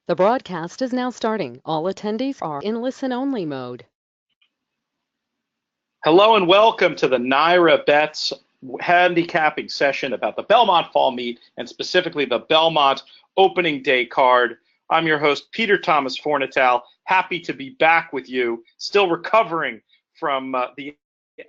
The broadcast is now starting. All attendees are in listen-only mode. Hello and welcome to the NYRA Bets handicapping session about the Belmont Fall Meet and specifically the Belmont opening day card. I'm your host, Peter Thomas Fornatale. Happy to be back with you, still recovering from the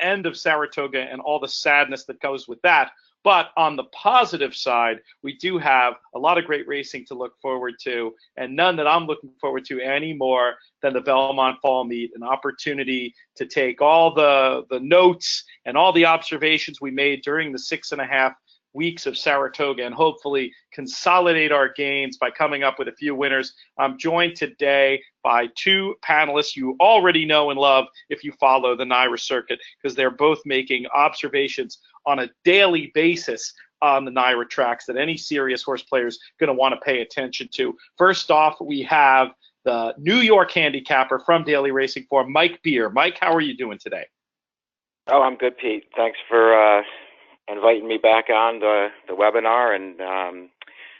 end of Saratoga and all the sadness that goes with that. But on the positive side, we do have a lot of great racing to look forward to, and none that I'm looking forward to any more than the Belmont Fall Meet, an opportunity to take all the notes and all the observations we made during the 6.5 weeks of Saratoga and hopefully consolidate our gains by coming up with a few winners. I'm joined today by two panelists you already know and love if you follow the NYRA circuit, because they're both making observations on a daily basis on the NYRA tracks that any serious horse player is going to want to pay attention to. First off, we have the New York handicapper from Daily Racing Form, Mike Beer. Mike, how are you doing today? Oh, I'm good, Pete. Thanks for inviting me back on the webinar, and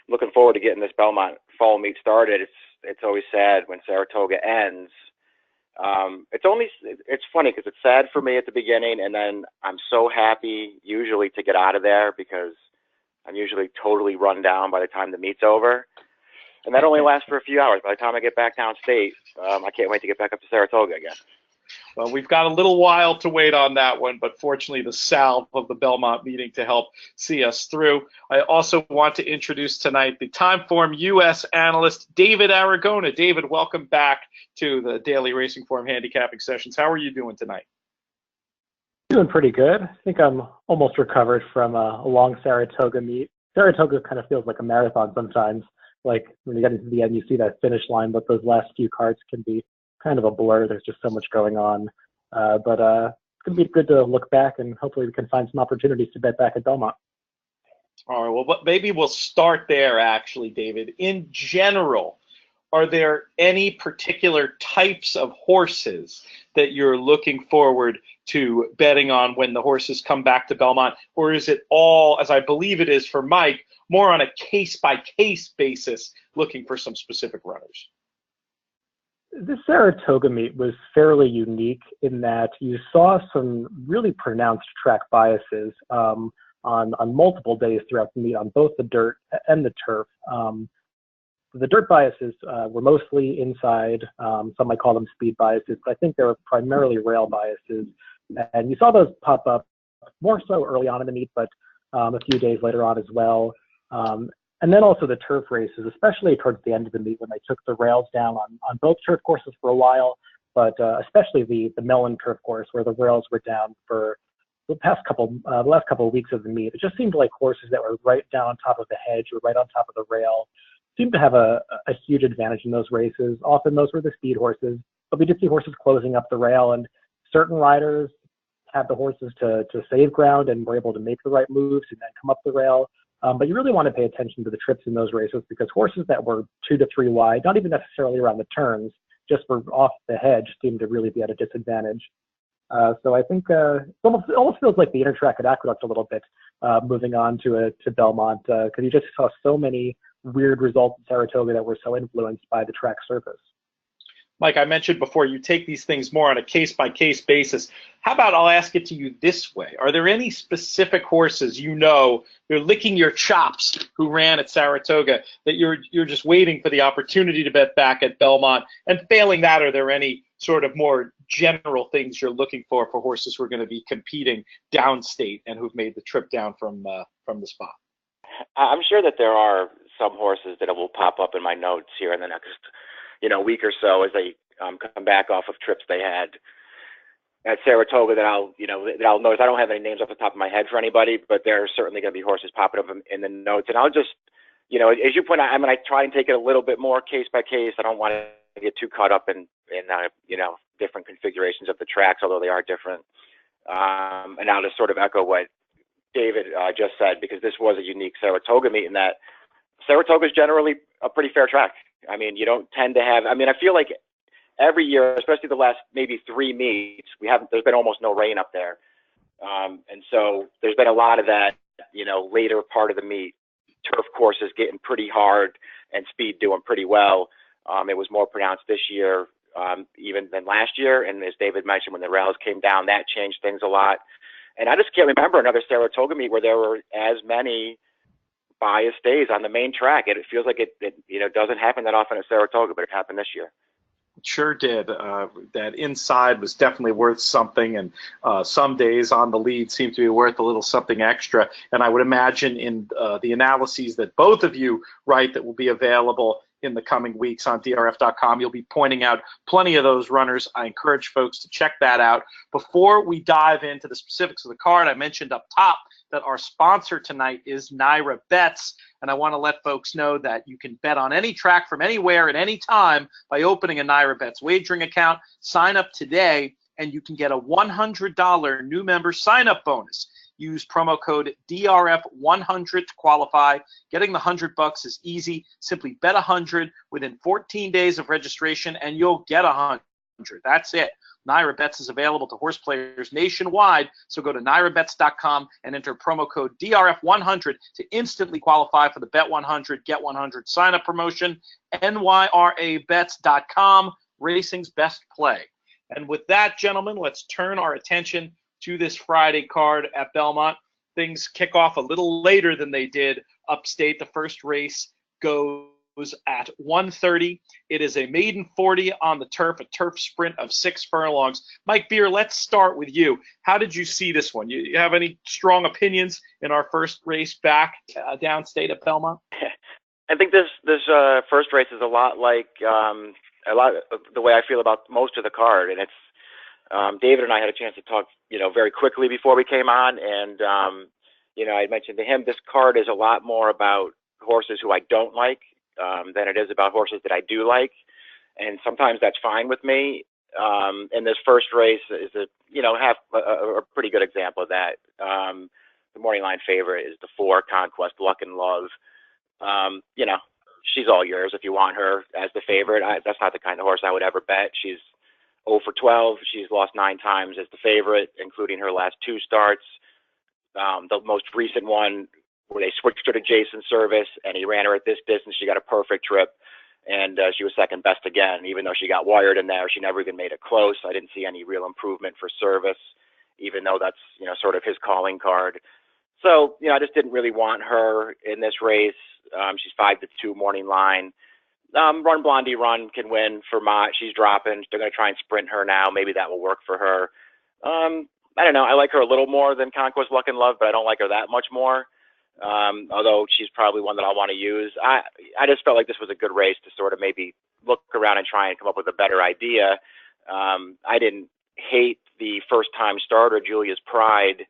looking forward to getting this Belmont Fall Meet started. It's always sad when Saratoga ends. It's funny because it's sad for me at the beginning, and then I'm so happy usually to get out of there because I'm usually totally run down by the time the meet's over. And that only lasts for a few hours. By the time I get back downstate, I can't wait to get back up to Saratoga again. Well, we've got a little while to wait on that one, but fortunately the salve of the Belmont meeting to help see us through. I also want to introduce tonight the Timeform U.S. analyst, David Aragona. David, welcome back to the Daily Racing Form handicapping sessions. How are you doing tonight? Doing pretty good. I think I'm almost recovered from a long Saratoga meet. Saratoga kind of feels like a marathon sometimes. Like when you get into the end, you see that finish line, but those last few cards can be kind of a blur. There's just so much going on. But it's going to be good to look back, and hopefully we can find some opportunities to bet back at Belmont. All right, well, maybe we'll start there, actually, David. In general, are there any particular types of horses that you're looking forward to betting on when the horses come back to Belmont? Or is it all, as I believe it is for Mike, more on a case-by-case basis, looking for some specific runners? This Saratoga meet was fairly unique in that you saw some really pronounced track biases on multiple days throughout the meet on both the dirt and the turf. The dirt biases were mostly inside. Some might call them speed biases, but I think they were primarily rail biases. And you saw those pop up more so early on in the meet, but a few days later on as well. And then also the turf races, especially towards the end of the meet when they took the rails down on both turf courses for a while, but especially the Mellon turf course where the rails were down for the last couple of weeks of the meet. It just seemed like horses that were right down on top of the hedge or right on top of the rail seemed to have a huge advantage in those races. Often those were the speed horses, but we did see horses closing up the rail, and certain riders had the horses to save ground and were able to make the right moves and then come up the rail. But you really want to pay attention to the trips in those races because horses that were 2 to 3 wide, not even necessarily around the turns, just were off the hedge, seemed to really be at a disadvantage. So I think it almost feels like the Intertrack at Aqueduct a little bit, moving on to Belmont, because you just saw so many weird results in Saratoga that were so influenced by the track surface. Mike, I mentioned before, you take these things more on a case-by-case basis. How about I'll ask it to you this way? Are there any specific horses they're licking your chops who ran at Saratoga that you're just waiting for the opportunity to bet back at Belmont? And failing that, are there any sort of more general things you're looking for horses who are going to be competing downstate and who've made the trip down from the spot? I'm sure that there are some horses that will pop up in my notes here in the next week or so as they come back off of trips they had at Saratoga that I'll notice. I don't have any names off the top of my head for anybody, but there are certainly going to be horses popping up in the notes. And I'll just, as you point out, I try and take it a little bit more case by case. I don't want to get too caught up in different configurations of the tracks, although they are different. And I'll just sort of echo what David just said, because this was a unique Saratoga meet in that Saratoga is generally a pretty fair track. I mean, you don't tend to have, I feel like every year, especially the last maybe 3 meets, there's been almost no rain up there. And so there's been a lot of that, later part of the meet, turf courses getting pretty hard and speed doing pretty well. It was more pronounced this year even than last year. And as David mentioned, when the rails came down, that changed things a lot. And I just can't remember another Saratoga meet where there were as many biased days on the main track. It feels like it doesn't happen that often at Saratoga, but it happened this year. It sure did. That inside was definitely worth something, and some days on the lead seem to be worth a little something extra. And I would imagine in the analyses that both of you write that will be available in the coming weeks on drf.com, you'll be pointing out plenty of those runners. I encourage folks to check that out. Before we dive into the specifics of the card, I mentioned up top that our sponsor tonight is NYRA Bets, and I want to let folks know that you can bet on any track from anywhere at any time by opening a NYRA Bets wagering account. Sign up today, and you can get a $100 new member sign-up bonus. Use promo code DRF100 to qualify. Getting the $100 is easy. Simply bet 100 within 14 days of registration, and you'll get 100. That's it. NYRA Bets is available to horse players nationwide, so go to nyrabets.com and enter promo code DRF100 to instantly qualify for the Bet 100, Get 100 sign-up promotion. NYRABets.com, racing's best play. And with that, gentlemen, let's turn our attention to this Friday card at Belmont. Things kick off a little later than they did upstate. The first race goes at 1:30. It is a maiden 40 on the turf, a turf sprint of 6 furlongs. Mike Beer, let's start with you. How did you see this one? You have any strong opinions in our first race back downstate at Belmont? I think this first race is a lot like the way I feel about most of the card, and it's David and I had a chance to talk, very quickly before we came on, and I mentioned to him this card is a lot more about horses who I don't like than it is about horses that I do like, and sometimes that's fine with me. And this first race is a pretty good example of that. The morning line favorite is the 4 Conquest Luck and Love. She's all yours if you want her as the favorite. That's not the kind of horse I would ever bet. She's 0 for 12. She's lost 9 times as the favorite, including her last 2 starts. The most recent one where they switched her to Jason Service and he ran her at this distance. She got a perfect trip, and she was second best again. Even though she got wired in there, she never even made it close. I didn't see any real improvement for Service, even though that's, sort of his calling card. So, I just didn't really want her in this race. She's 5-2 morning line. Run Blondie Run can win for Mott. She's dropping. They're going to try and sprint her now. Maybe that will work for her. I don't know. I like her a little more than Conquest Luck and Love, but I don't like her that much more. Although she's probably one that I'll want to use. I just felt like this was a good race to sort of maybe look around and try and come up with a better idea. I didn't hate the first-time starter, Julia's Pride.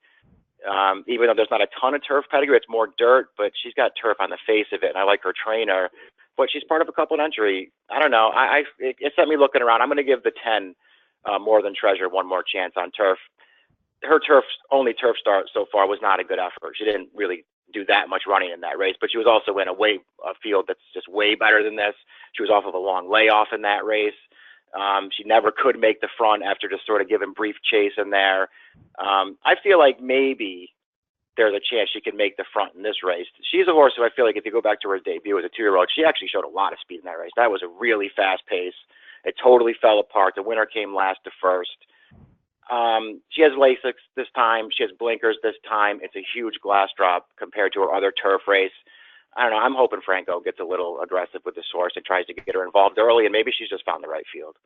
Even though there's not a ton of turf pedigree, it's more dirt, but she's got turf on the face of it, and I like her trainer. But she's part of a couple entry. I don't know. It set me looking around. I'm going to give the 10 More Than Treasure one more chance on turf. Her only turf start so far was not a good effort. She didn't really do that much running in that race, but she was also in a field that's just way better than this. She was off of a long layoff in that race. She never could make the front after just sort of giving brief chase in there. I feel like maybe there's a chance she can make the front in this race. She's a horse who I feel like if you go back to her debut as a 2-year-old, she actually showed a lot of speed in that race. That was a really fast pace. It totally fell apart. The winner came last to first. She has Lasix this time. She has blinkers this time. It's a huge glass drop compared to her other turf race. I don't know. I'm hoping Franco gets a little aggressive with this horse and tries to get her involved early, and maybe she's just found the right field.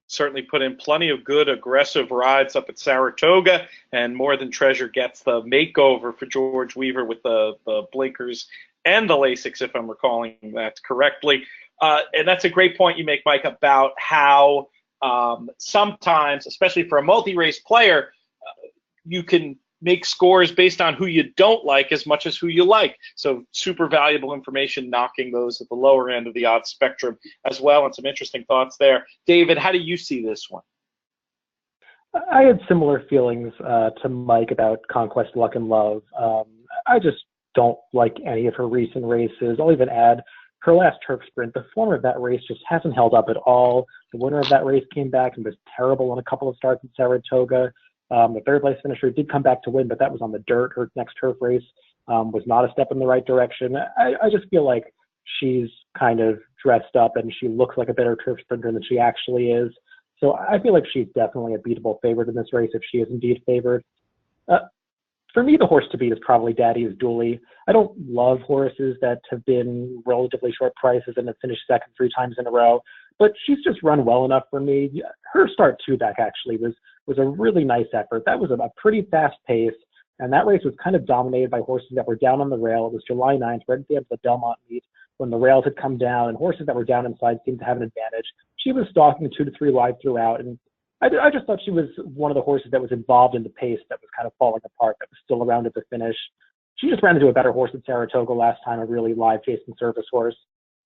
Certainly put in plenty of good aggressive rides up at Saratoga, and More Than Treasure gets the makeover for George Weaver with the blinkers and the Lasix, if I'm recalling that correctly. And that's a great point you make, Mike, about how sometimes, especially for a multi-race player, you can make scores based on who you don't like as much as who you like. So super valuable information, knocking those at the lower end of the odds spectrum as well, and some interesting thoughts there. David, how do you see this one? I had similar feelings to Mike about Conquest Luck and Love. I just don't like any of her recent races. I'll even add her last turf sprint. The form of that race just hasn't held up at all. The winner of that race came back and was terrible in a couple of starts at Saratoga. The third place finisher did come back to win, but that was on the dirt. Her next turf race was not a step in the right direction. I just feel like she's kind of dressed up and she looks like a better turf sprinter than she actually is. So I feel like she's definitely a beatable favorite in this race if she is indeed favored. For me, the horse to beat is probably Daddy's Dooley. I don't love horses that have been relatively short prices and have finished second 3 times in a row, but she's just run well enough for me. Her start 2 back actually was a really nice effort. That was a pretty fast pace, and that race was kind of dominated by horses that were down on the rail. It was July 9th, right at the end of the Belmont Meet, when the rails had come down and horses that were down inside seemed to have an advantage. She was stalking 2 to 3 wide throughout, and I just thought she was one of the horses that was involved in the pace that was kind of falling apart, that was still around at the finish. She just ran into a better horse at Saratoga last time, a really live chasing service horse.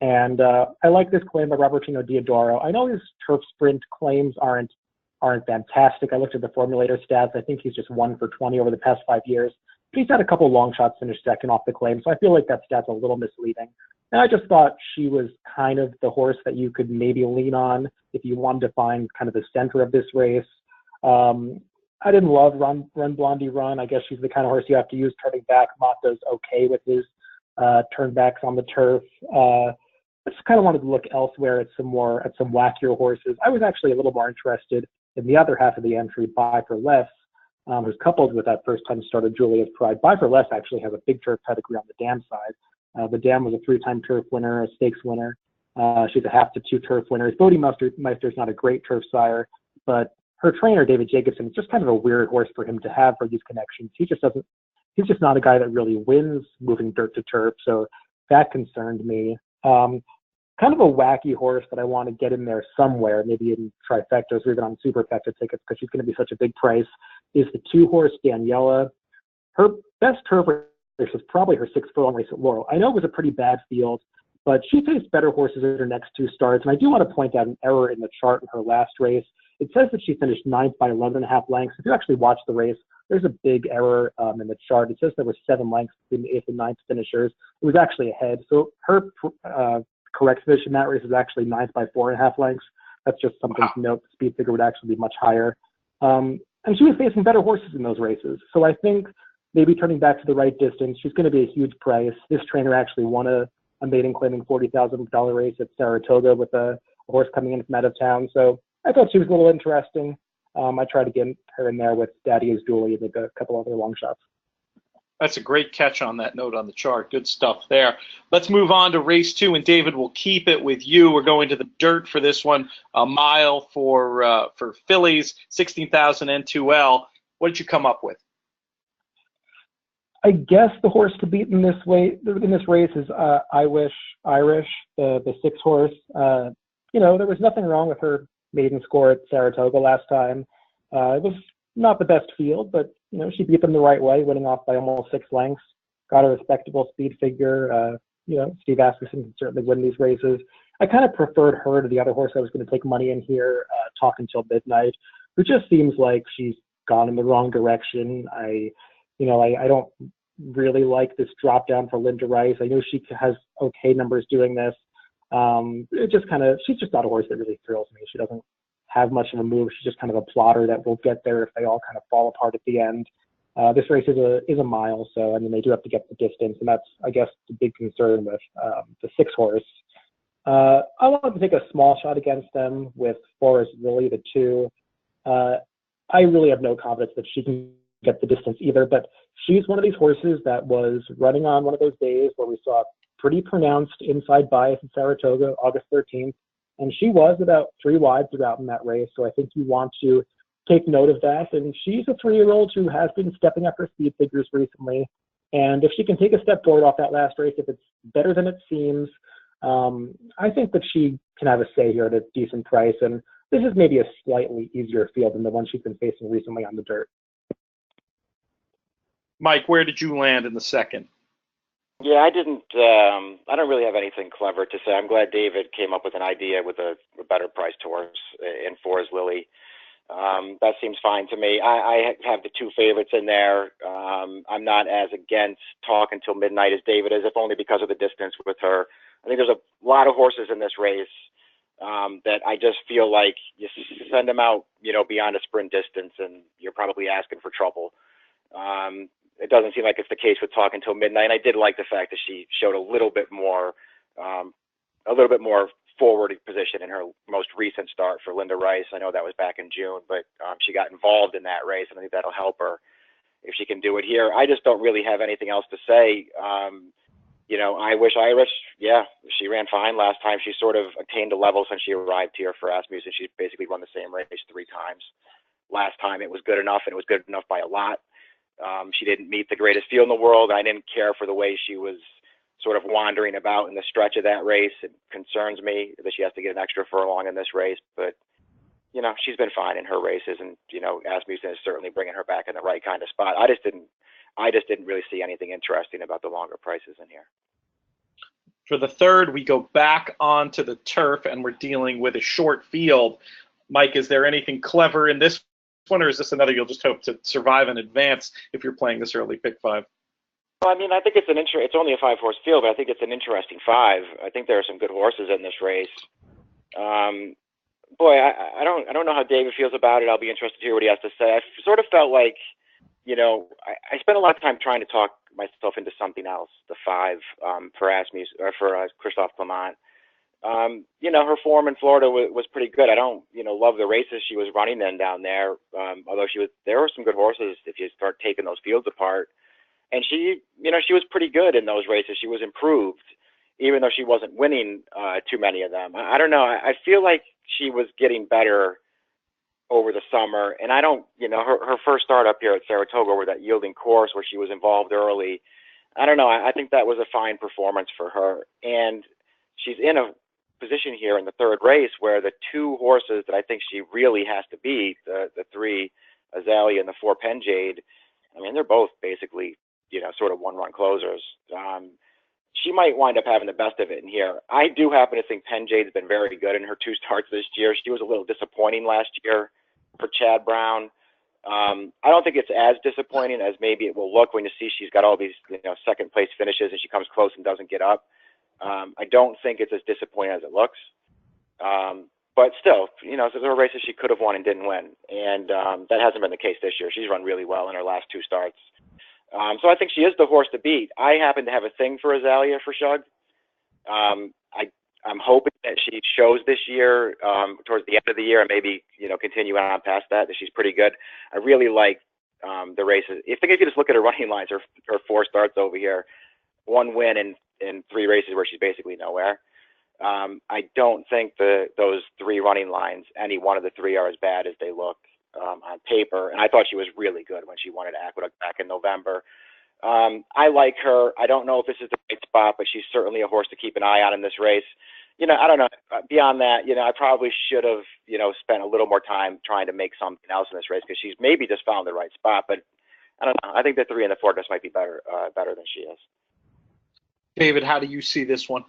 And I like this claim by Robertino Diodoro. I know his turf sprint claims aren't fantastic. I looked at the formulator stats. I think he's just 1 for 20 over the past 5 years. But he's had a couple long shots finish second off the claim, so I feel like that stat's a little misleading. And I just thought she was kind of the horse that you could maybe lean on if you wanted to find kind of the center of this race. I didn't love Run Blondie Run. I guess she's the kind of horse you have to use turning back. Mata's okay with his turnbacks on the turf. I just kind of wanted to look elsewhere at some wackier horses. I was actually a little more interested in the other half of the entry, Buy for Less, who's coupled with that first-time starter Julia's Pride. Buy for Less actually has a big turf pedigree on the dam side. The dam was a 3-time turf winner, a stakes winner. She's a half to 2 turf winners. Bodie Meister's not a great turf sire, but her trainer, David Jacobson, is just kind of a weird horse for him to have for these connections. He's just not a guy that really wins moving dirt to turf, so that concerned me. Kind of a wacky horse that I want to get in there somewhere, maybe in trifectas or even on superfecta tickets because she's going to be such a big price, is the 2-horse Daniela. Her best turf race was probably her 6 furlong race at Laurel. I know it was a pretty bad field, but she faced better horses in her next 2 starts. And I do want to point out an error in the chart in her last race. It says that she finished 9th by 11.5 lengths. If you actually watch the race, there's a big error in the chart. It says there were 7 lengths between the 8th and 9th finishers. It was actually ahead. So her correct finish in that race is actually 9th by 4.5 lengths. That's just something to note. The speed figure would actually be much higher. And she was facing better horses in those races. So I think maybe turning back to the right distance, she's going to be a huge price. This trainer actually won a maiden claiming $40,000 race at Saratoga with a horse coming in from out of town. So I thought she was a little interesting. I tried to get her in there with Daddy's Dooley and maybe a couple other long shots. That's a great catch on that note on the chart. Good stuff there. Let's move on to race 2, and David, we'll keep it with you. We're going to the dirt for this one. A mile for fillies, 16,000 N2L. What did you come up with? I guess the horse to beat in this race is Irish, the 6-horse. There was nothing wrong with her maiden score at Saratoga last time. It was not the best field, but she beat them the right way, winning off by almost 6 lengths. Got a respectable speed figure. Steve Asmussen can certainly win these races. I kind of preferred her to the other horse I was going to take money in here, Talk Until Midnight, who just seems like she's gone in the wrong direction. I don't really like this drop down for Linda Rice. I know she has okay numbers doing this. She's just not a horse that really thrills me. She doesn't have much of a move. She's just kind of a plotter that will get there if they all kind of fall apart at the end. This race is a mile, so they do have to get the distance, and that's, I guess, the big concern with the 6-horse. I wanted to take a small shot against them with Forrest Lily, the 2. I really have no confidence that she can get the distance either, but she's one of these horses that was running on one of those days where we saw pretty pronounced inside bias in Saratoga, August 13th, and she was about 3 wide throughout in that race, so I think you want to take note of that. And she's a 3-year-old who has been stepping up her speed figures recently, and if she can take a step forward off that last race, if it's better than it seems, I think that she can have a say here at a decent price, and this is maybe a slightly easier field than the one she's been facing recently on the dirt. Mike, where did you land in the second? Yeah, I don't really have anything clever to say. I'm glad David came up with an idea with a better priced horse in Forrest Lily. That seems fine to me. I have the 2 favorites in there. I'm not as against Talk Until Midnight as David is, if only because of the distance with her. I think there's a lot of horses in this race that I just feel like you send them out, beyond a sprint distance, and you're probably asking for trouble. It doesn't seem like it's the case with Talk Until Midnight. And I did like the fact that she showed a little bit more a little bit more forward position in her most recent start for Linda Rice. I know that was back in June, but she got involved in that race, and I think that'll help her if she can do it here. I just don't really have anything else to say. I wish Irish, she ran fine last time. She sort of attained a level since she arrived here for Asmussen. She's basically run the same race 3 times. Last time it was good enough, and it was good enough by a lot. She didn't meet the greatest field in the world. I didn't care for the way she was sort of wandering about in the stretch of that race. It concerns me that she has to get an extra furlong in this race, but she's been fine in her races, and Asmussen is certainly bringing her back in the right kind of spot. I just didn't really see anything interesting about the longer prices in here. For the third, we go back onto the turf, and we're dealing with a short field. Mike, is there anything clever in this one, or is this another you'll just hope to survive in advance if you're playing this early pick 5? Well, I mean, I think it's only a 5-horse field, but I think it's an interesting 5. I think there are some good horses in this race. Boy, I don't know how David feels about it. I'll be interested to hear what he has to say. I sort of felt like, I spent a lot of time trying to talk myself into something else, the 5 for Asmussen or for Christophe Clement. Her form in Florida was pretty good. I don't, love the races she was running then down there. Although there were some good horses if you start taking those fields apart. And she was pretty good in those races. She was improved, even though she wasn't winning too many of them. I don't know. I feel like she was getting better over the summer. And I don't, her first start up here at Saratoga over that yielding course where she was involved early, I don't know. I think that was a fine performance for her. And she's in a position here in the third race where the 2 horses that I think she really has to beat, the 3 Azalea and the 4 Penjade, I mean, they're both basically, sort of one-run closers. She might wind up having the best of it in here. I do happen to think Penjade's been very good in her 2 starts this year. She was a little disappointing last year for Chad Brown. I don't think it's as disappointing as maybe it will look when you see she's got all these, second place finishes and she comes close and doesn't get up. I don't think it's as disappointing as it looks. But still, so there were races she could have won and didn't win. And that hasn't been the case this year. She's run really well in her last 2 starts. So I think she is the horse to beat. I happen to have a thing for Azalea for Shug. I'm hoping that she shows this year towards the end of the year and maybe, continue on past that she's pretty good. I really like the races. If you just look at her running lines, her 4 starts over here, 1 win in 3 races where she's basically nowhere. I don't think those 3 running lines, any one of the 3 are as bad as they look on paper. And I thought she was really good when she won at Aqueduct back in November. I like her. I don't know if this is the right spot, but she's certainly a horse to keep an eye on in this race. I don't know. Beyond that, I probably should have, spent a little more time trying to make something else in this race because she's maybe just found the right spot. But I don't know. I think the 3 and the 4 just might be better than she is. David, how do you see this one?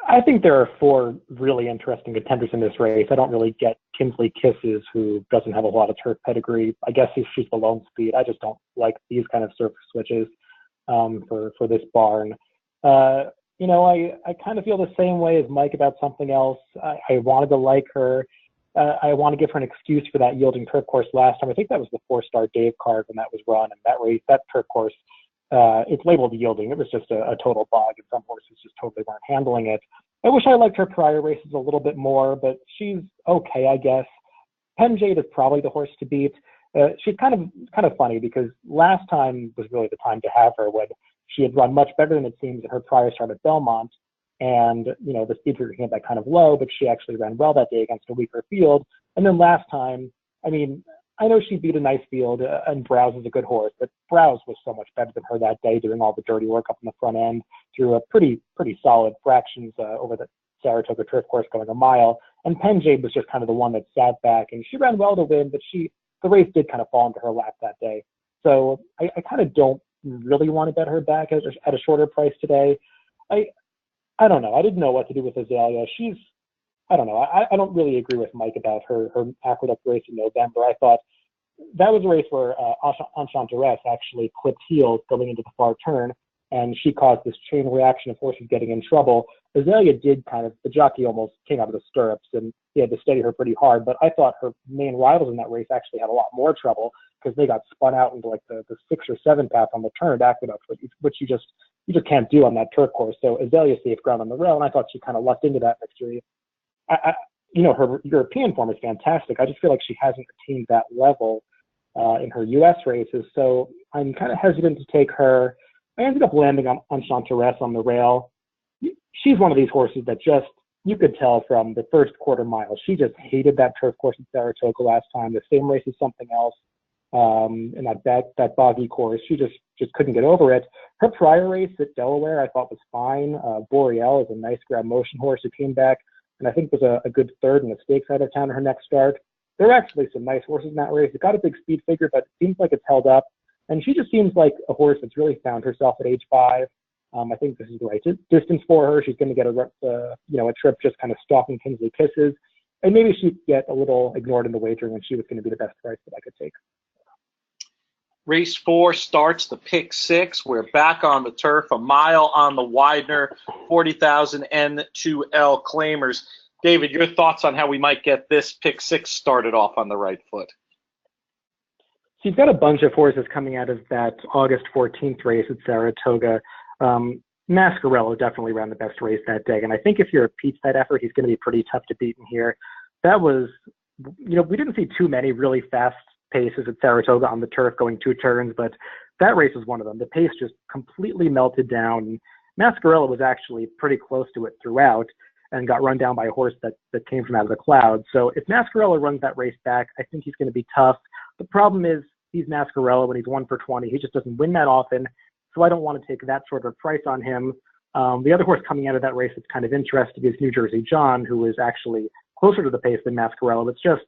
I think there are 4 really interesting contenders in this race. I don't really get Kinsley Kisses, who doesn't have a lot of turf pedigree. I guess she's the lone speed. I just don't like these kind of surface switches for this barn. I kind of feel the same way as Mike about something else. I wanted to like her. I want to give her an excuse for that yielding turf course last time. I think that was the 4-star Dave card when that was run, and that race, that turf course, it's labeled yielding. It was just a total bog, and some horses just totally weren't handling it. I wish I liked her prior races a little bit more, but she's okay, I guess. Penjade is probably the horse to beat. She's kind of funny because last time was really the time to have her when she had run much better than it seems in her prior start at Belmont. And, the speed figure came back kind of low, but she actually ran well that day against a weaker field. And then last time, I know she beat a nice field, and Browse is a good horse, but Browse was so much better than her that day, doing all the dirty work up in the front end through a pretty solid fractions over the Saratoga turf course going a mile. And Penjade was just kind of the one that sat back, and she ran well to win, but the race did kind of fall into her lap that day. So I kind of don't really want to bet her back at a shorter price today. I don't know. I didn't know what to do with Azalea. I don't know. I don't really agree with Mike about her Aqueduct race in November. I thought that was a race where Enchanteresse actually clipped heels going into the far turn, and she caused this chain reaction of horses getting in trouble. Azalea did the jockey almost came out of the stirrups, and he had to steady her pretty hard, but I thought her main rivals in that race actually had a lot more trouble because they got spun out into the 6 or 7 path on the turn at Aqueduct, which you just you just can't do on that turf course. So Azalea saved ground on the rail, and I thought she kind of lucked into that victory. Her European form is fantastic. I just feel like she hasn't attained that level in her U.S. races. So I'm kind of hesitant to take her. I ended up landing on Chanteresse on the rail. She's one of these horses that just, you could tell from the first quarter mile, she just hated that turf course in Saratoga last time. The same race as something else in that boggy course. She just couldn't get over it. Her prior race at Delaware I thought was fine. Boreal is a nice grab motion horse who came back and I think was a good third in the stakes out of town in her next start. There are actually some nice horses in that race. It got a big speed figure, but it seems like it's held up. And she just seems like a horse that's really found herself at age 5. I think this is the right distance for her. She's going to get a trip just kind of stalking Kingsley Kisses. And maybe she'd get a little ignored in the wagering and she was going to be the best price that I could take. Race 4 starts the pick 6. We're back on the turf, a mile on the Widener, 40,000 N2L claimers. David, your thoughts on how we might get this pick 6 started off on the right foot? So you've got a bunch of horses coming out of that August 14th race at Saratoga. Mascarello definitely ran the best race that day. And I think if you're a Pete's side effort, he's going to be pretty tough to beat in here. That was, we didn't see too many really fast paces at Saratoga on the turf going 2 turns, but that race was one of them. The pace just completely melted down. Mascarello was actually pretty close to it throughout and got run down by a horse that came from out of the clouds. So if Mascarello runs that race back, I think he's going to be tough. The problem is he's Mascarello when he's 1 for 20. He just doesn't win that often. So I don't want to take that sort of price on him. The other horse coming out of that race that's kind of interesting is New Jersey John, who is actually closer to the pace than Mascarello. It's just,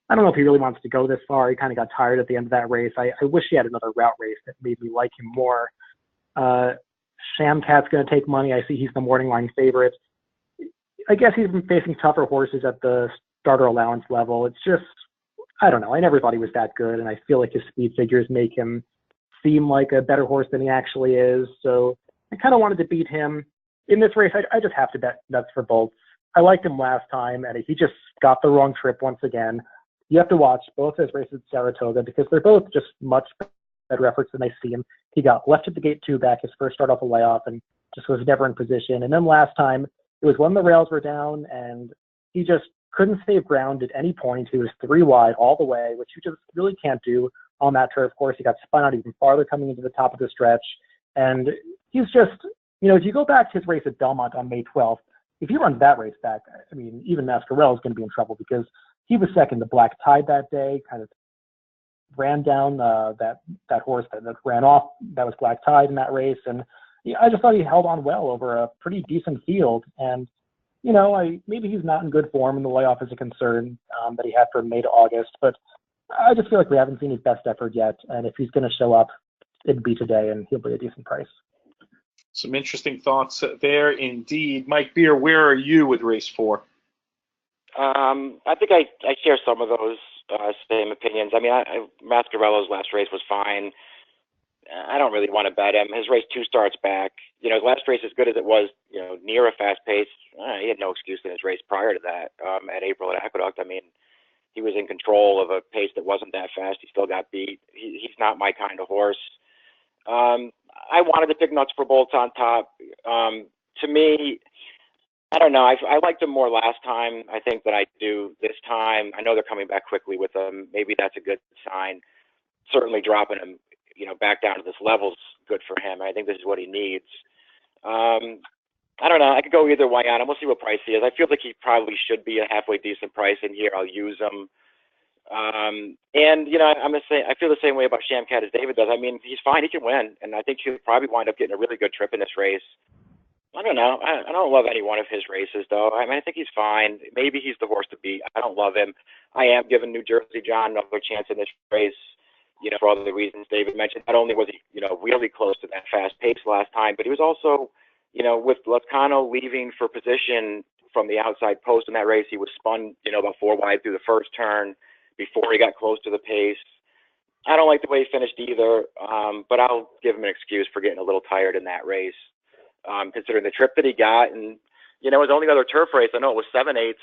I don't know if he really wants to go this far. He kind of got tired at the end of that race. I wish he had another route race that made me like him more. Shamcat's going to take money. I see he's the morning line favorite. I guess he's been facing tougher horses at the starter allowance level. It's just, I don't know. I never thought he was that good, and I feel like his speed figures make him seem like a better horse than he actually is. So I kind of wanted to beat him. In this race, I just have to bet nuts for bolts. I liked him last time, and he just got the wrong trip once again. You have to watch both his races at Saratoga because they're both just much better efforts than I see him. He got left at the gate 2 back his first start off a layoff and just was never in position. And then last time, it was when the rails were down, and he just couldn't save ground at any point. He was 3 wide all the way, which you just really can't do on that turf course. He got spun out even farther coming into the top of the stretch. And he's just, if you go back to his race at Belmont on May 12th, if he runs that race back, I mean, even Mascarello is going to be in trouble because he was second to Black Tide that day, kind of ran down that horse that ran off. That was Black Tide in that race. And I just thought he held on well over a pretty decent field. And, maybe he's not in good form and the layoff is a concern that he had from May to August. But I just feel like we haven't seen his best effort yet. And if he's going to show up, it'd be today and he'll be a decent price. Some interesting thoughts there indeed. Mike Beer, where are you with race 4? I think I share some of those same opinions. I mean, Mascarello's last race was fine. I don't really want to bet him. His race 2 starts back. His last race, as good as it was, near a fast pace, he had no excuse in his race prior to that at April at Aqueduct. I mean, he was in control of a pace that wasn't that fast. He still got beat. He's not my kind of horse. I wanted to pick nuts for bolts on top. To me, I don't know. I liked him more last time, I think, than I do this time. I know they're coming back quickly with him. Maybe that's a good sign. Certainly dropping him, back down to this level's good for him. I think this is what he needs. I don't know. I could go either way on him. We'll see what price he is. I feel like he probably should be a halfway decent price in here. I'll use him. And I'm gonna say I feel the same way about Shamcat as David does. I mean, he's fine. He can win, and I think he'll probably wind up getting a really good trip in this race. I don't know. I don't love any one of his races, though. I mean, I think he's fine. Maybe he's the horse to beat. I don't love him. I am giving New Jersey John another chance in this race, for all the reasons David mentioned. Not only was he, really close to that fast pace last time, but he was also, with Lozcano leaving for position from the outside post in that race, he was spun, about 4 wide through the first turn before he got close to the pace. I don't like the way he finished either, but I'll give him an excuse for getting a little tired in that race. Considering the trip that he got, and his only other turf race, I know it was 7/8,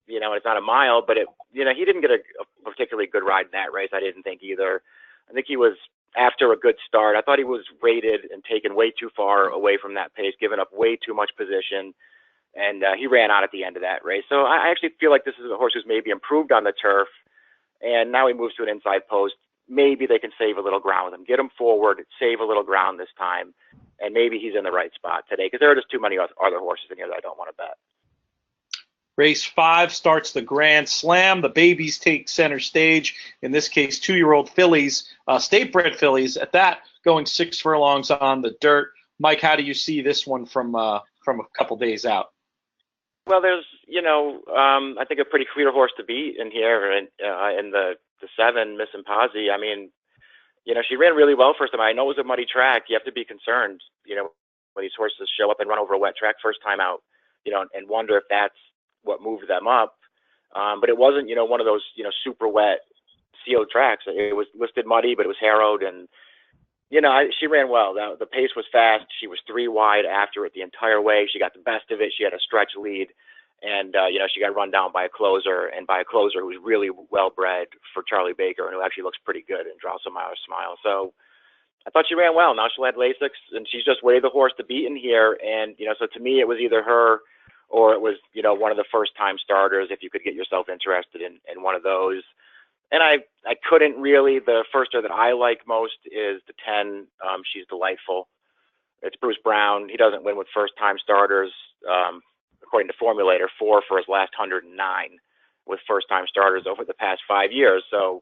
it's not a mile, but he didn't get a particularly good ride in that race. I didn't think either. I think he was after a good start. I thought he was rated and taken way too far away from that pace, giving up way too much position, and he ran out at the end of that race. So I actually feel like this is a horse who's maybe improved on the turf, and now he moves to an inside post. Maybe they can save a little ground with him, get him forward, save a little ground this time, and maybe he's in the right spot today, because there are just too many other horses in here that I don't want to bet. Race 5 starts the Grand Slam. The babies take center stage. In this case, 2-year-old fillies, state-bred fillies, at that, going 6 furlongs on the dirt. Mike, how do you see this one from a couple days out? Well, there's, I think a pretty clear horse to beat in here, and in the 7, Miss Imposi. I mean, she ran really well first time. I know it was a muddy track. You have to be concerned, when these horses show up and run over a wet track first time out, and wonder if that's what moved them up. But it wasn't, one of those, super wet sealed tracks. It was listed muddy, but it was harrowed, and, she ran well. The pace was fast. She was 3 wide after it the entire way. She got the best of it. She had a stretch lead, and, she got run down by a closer, and by a closer who's really well bred for Charlie Baker, and who actually looks pretty good and draws some smile. So I thought she ran well. Now she'll add Lasix, and she's just way the horse to beat in here. And, so to me, it was either her or it was, one of the first-time starters, if you could get yourself interested in one of those. And I couldn't really. The firster that I like most is the 10. She's delightful. It's Bruce Brown. He doesn't win with first-time starters, according to Formulator, 4 for his last 109 with first-time starters over the past 5 years. So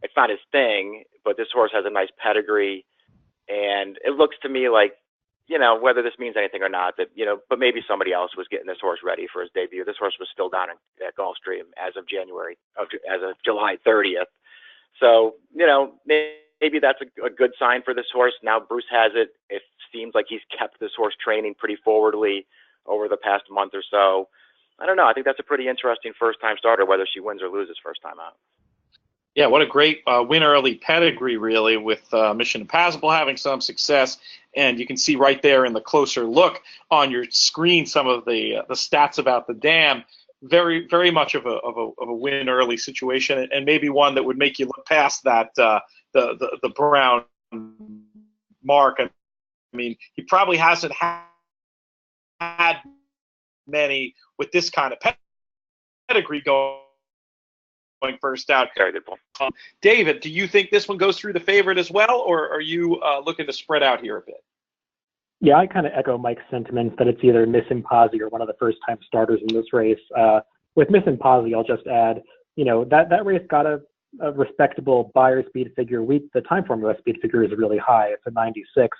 it's not his thing, but this horse has a nice pedigree. And it looks to me like, whether this means anything or not, that, but maybe somebody else was getting this horse ready for his debut. This horse was still down at Gulfstream as of July 30th. So, maybe that's a good sign for this horse. Now Bruce has it. It seems like he's kept this horse training pretty forwardly over the past month or so. I don't know. I think that's a pretty interesting first-time starter, whether she wins or loses first time out. Yeah, what a great win early pedigree, really, with Mission Impassable having some success. And you can see right there in the closer look on your screen some of the stats about the dam. Very, very much of a win early situation, and maybe one that would make you look past that the Brown mark. I mean, he probably hasn't had many with this kind of pedigree going first out. Very good point. David, do you think this one goes through the favorite as well, or are you looking to spread out here a bit? Yeah, I kind of echo Mike's sentiments that it's either Miss Imposi or one of the first-time starters in this race. With Miss Imposi, I'll just add, that race got a respectable Beyer speed figure. The time formula speed figure is really high. It's a 96,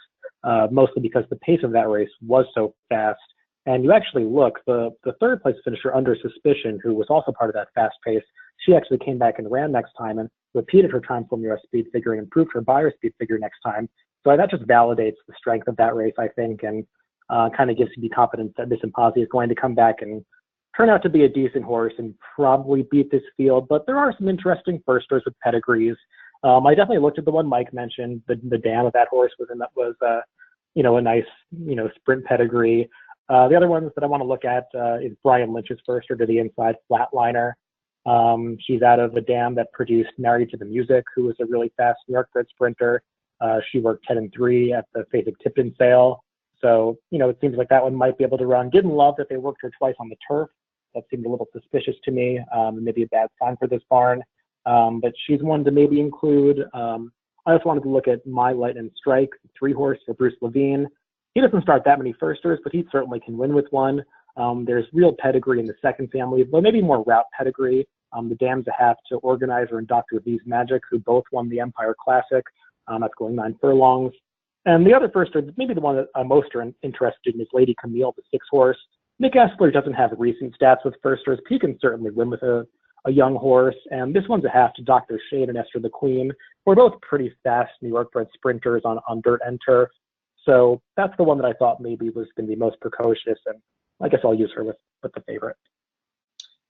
mostly because the pace of that race was so fast. And you actually look, the third place finisher Under Suspicion, who was also part of that fast pace, she actually came back and ran next time and repeated her time formula speed figure and improved her Beyer speed figure next time. So that just validates the strength of that race, I think, and kind of gives me confidence that Miss Imposi is going to come back and turn out to be a decent horse and probably beat this field. But there are some interesting firsters with pedigrees. I definitely looked at the one Mike mentioned. The dam of that horse was a nice sprint pedigree. The other ones that I want to look at is Brian Lynch's firster to the inside, Flatliner. She's out of a dam that produced Married to the Music, who was a really fast New York bred sprinter. She worked 10-3 at the Fasig-Tipton sale. So, it seems like that one might be able to run. Didn't love that they worked her twice on the turf. That seemed a little suspicious to me, maybe a bad sign for this barn. But she's one to maybe include. I also wanted to look at My Lightning Strike, 3-horse for Bruce Levine. He doesn't start that many firsters, but he certainly can win with one. There's real pedigree in the second family, but maybe more route pedigree. The dam's a half to Organizer and Dr. V's Magic, who both won the Empire Classic. That's going 9 furlongs. And the other firster, maybe the one that I'm most interested in, is Lady Camille, the 6-horse. Nick Essler doesn't have recent stats with firsters, but he can certainly win with a young horse. And this one's a half to Dr. Shade and Esther the Queen. We're both pretty fast New York bred sprinters on dirt and turf. So that's the one that I thought maybe was going to be most precocious, and I guess I'll use her with the favorite.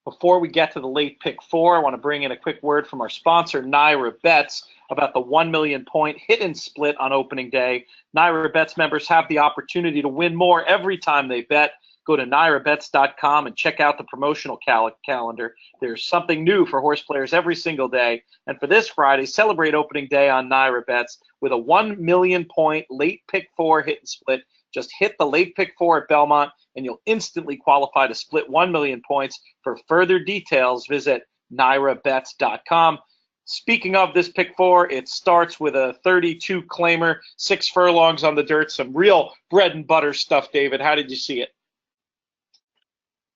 Before we get to the late pick 4, I want to bring in a quick word from our sponsor, NYRA Bets, about the 1 million point hit and split on opening day. NYRA Bets members have the opportunity to win more every time they bet. go to NYRABets.com and check out the promotional calendar. There's something new for horse players every single day. And for this Friday, celebrate opening day on NYRA Bets with a 1 million point late pick 4 hit and split. Just hit the late pick 4 at Belmont, and you'll instantly qualify to split 1 million points. For further details, visit NYRABets.com. Speaking of this pick 4, it starts with a 32 claimer, 6 furlongs on the dirt, some real bread and butter stuff. David, how did you see it?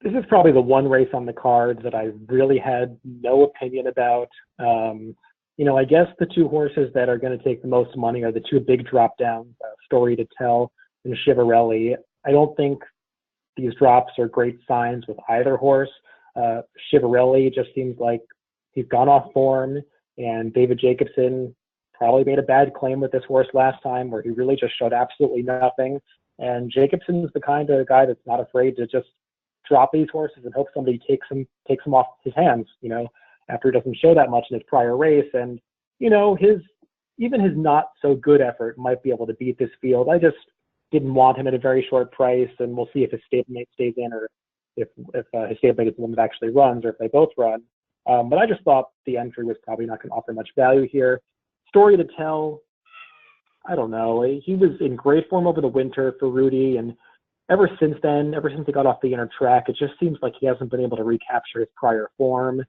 This is probably the one race on the card that I really had no opinion about. I guess the two horses that are going to take the most money are the two big drop downs, Story to Tell and Chivarelli. I don't think these drops are great signs with either horse. Chivarelli just seems like he's gone off form, and David Jacobson probably made a bad claim with this horse last time where he really just showed absolutely nothing. And Jacobson's the kind of guy that's not afraid to just drop these horses and hope somebody takes them off his hands, after he doesn't show that much in his prior race. And, even his not so good effort might be able to beat this field. I just didn't want him at a very short price, and we'll see if his stablemate stays in or if his stablemate is the one that actually runs or if they both run. But I just thought the entry was probably not going to offer much value here. Story to Tell, I don't know. He was in great form over the winter for Rudy, and ever since he got off the inner track, it just seems like he hasn't been able to recapture his prior form.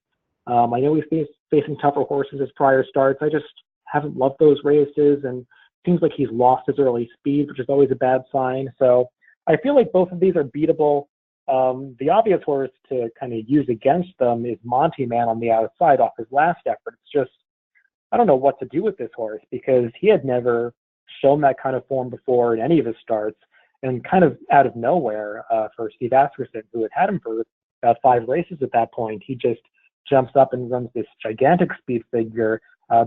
I know he's facing tougher horses as prior starts. I just haven't loved those races, and it seems like he's lost his early speed, which is always a bad sign. So I feel like both of these are beatable. The obvious horse to kind of use against them is Monty Man on the outside off his last effort. It's just, I don't know what to do with this horse because he had never shown that kind of form before in any of his starts, and kind of out of nowhere for Steve Askerson, who had him for about 5 races at that point, he just jumps up and runs this gigantic speed figure,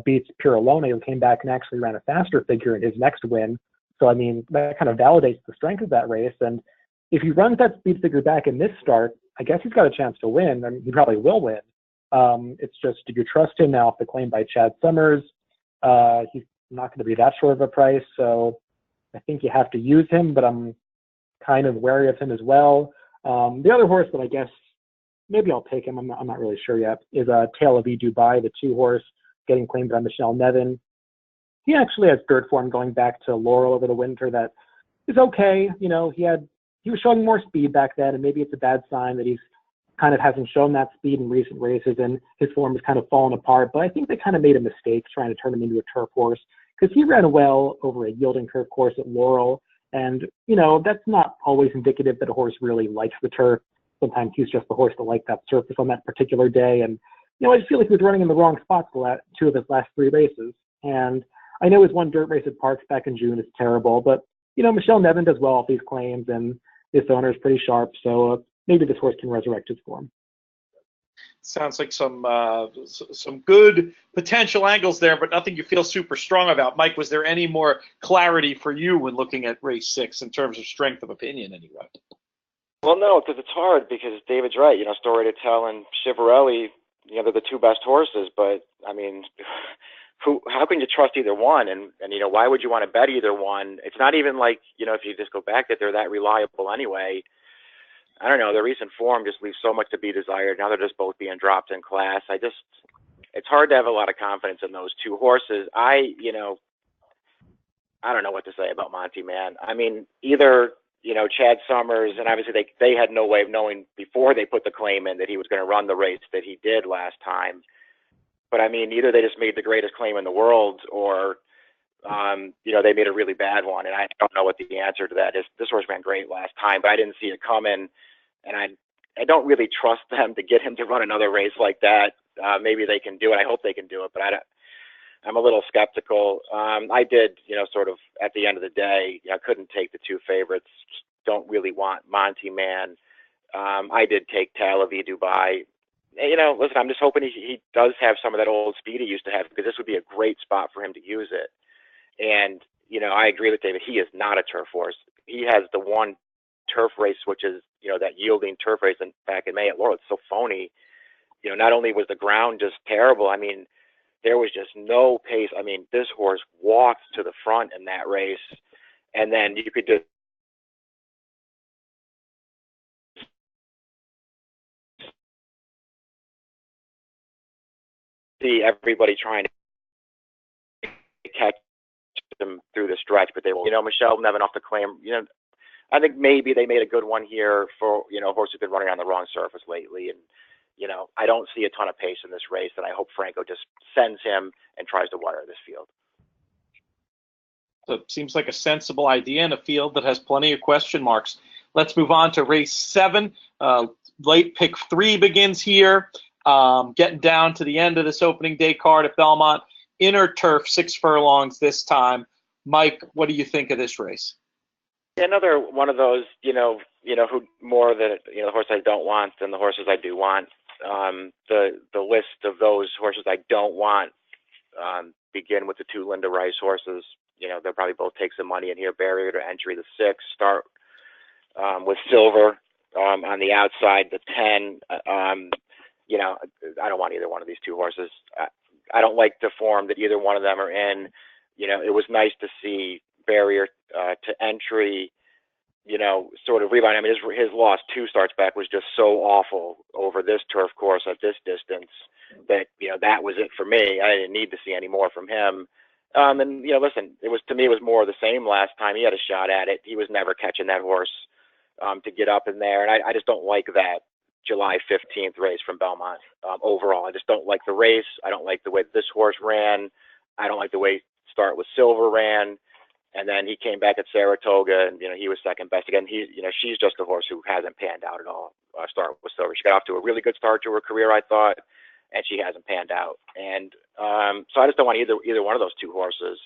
beats Pirolone, who came back and actually ran a faster figure in his next win. So, I mean, that kind of validates the strength of that race. And if he runs that speed figure back in this start, I guess he's got a chance to win. I mean, he probably will win. It's just, do you trust him now off the claim by Chad Summers? He's not going to be that short of a price, so I think you have to use him, but I'm kind of wary of him as well. The other horse that I guess maybe I'll take him, I'm not really sure yet, is Tale of E Dubai, the 2-horse getting claimed by Michelle Nevin. He actually has dirt form going back to Laurel over the winter that is okay. He was showing more speed back then, and maybe it's a bad sign that he's kind of hasn't shown that speed in recent races, and his form has kind of fallen apart. But I think they kind of made a mistake trying to turn him into a turf horse, because he ran well over a yielding turf course at Laurel. And, that's not always indicative that a horse really likes the turf. Sometimes he's just the horse that liked that surface on that particular day. And, I just feel like he was running in the wrong spots the 2 of his last 3 races. And I know his one dirt race at Parks back in June is terrible, but, Michelle Nevin does well off these claims, and this owner is pretty sharp. So maybe this horse can resurrect his form. Sounds like some good potential angles there, but nothing you feel super strong about. Mike, was there any more clarity for you when looking at race 6 in terms of strength of opinion anyway? Well, no, because it's hard because David's right. Story to Tell and Chivarelli, they're the 2 best horses, but I mean, how can you trust either one? And why would you want to bet either one? It's not even like, if you just go back that they're that reliable anyway. I don't know. The recent form just leaves so much to be desired. Now they're just both being dropped in class. It's hard to have a lot of confidence in those 2 horses. I don't know what to say about Monty Man. I mean, either, Chad Summers, and obviously they had no way of knowing before they put the claim in that he was going to run the race that he did last time. But I mean, either they just made the greatest claim in the world, or they made a really bad one. And I don't know what the answer to that is. This horse ran great last time, but I didn't see it coming. And I don't really trust them to get him to run another race like that. Maybe they can do it. I hope they can do it, but I'm a little skeptical. I did, sort of at the end of the day, I couldn't take the 2 favorites. Don't really want Monty Man. I did take Tale of E Dubai. Listen, I'm just hoping he does have some of that old speed he used to have, because this would be a great spot for him to use it. And, I agree with David. He is not a turf horse. He has the one turf race, which is, that yielding turf race back in May at Laurel. It's so phony. Not only was the ground just terrible, I mean, there was just no pace. I mean, this horse walked to the front in that race, and then you could just see everybody trying to catch them through the stretch, but they will. Michelle Nevenoff to claim. I think maybe they made a good one here for a horse who's been running on the wrong surface lately, and I don't see a ton of pace in this race, and I hope Franco just sends him and tries to wire this field. So it seems like a sensible idea in a field that has plenty of question marks. Let's move on to race 7. Late pick 3 begins here. Getting down to the end of this opening day card at Belmont. Inner turf, 6 furlongs this time. Mike, what do you think of this race? Another one of those, who more the horse I don't want than the horses I do want. The list of those horses I don't want begin with the 2 Linda Rice horses. They'll probably both take some money in here. Barrier to entry, the 6. Start with Silver on the outside, the 10. I don't want either one of these 2 horses. I don't like the form that either one of them are in. It was nice to see Barrier to entry, sort of rebound. I mean, his loss 2 starts back was just so awful over this turf course at this distance that, that was it for me. I didn't need to see any more from him. And, listen, to me, it was more of the same last time. He had a shot at it. He was never catching that horse to get up in there. And I just don't like that July 15th race from Belmont overall. I just don't like the race. I don't like the way this horse ran. I don't like the way Start with Silver ran. And then he came back at Saratoga, and he was second best again. She's just a horse who hasn't panned out at all. Start with Silver. She got off to a really good start to her career, I thought, and she hasn't panned out. And so I just don't want either one of those 2 horses.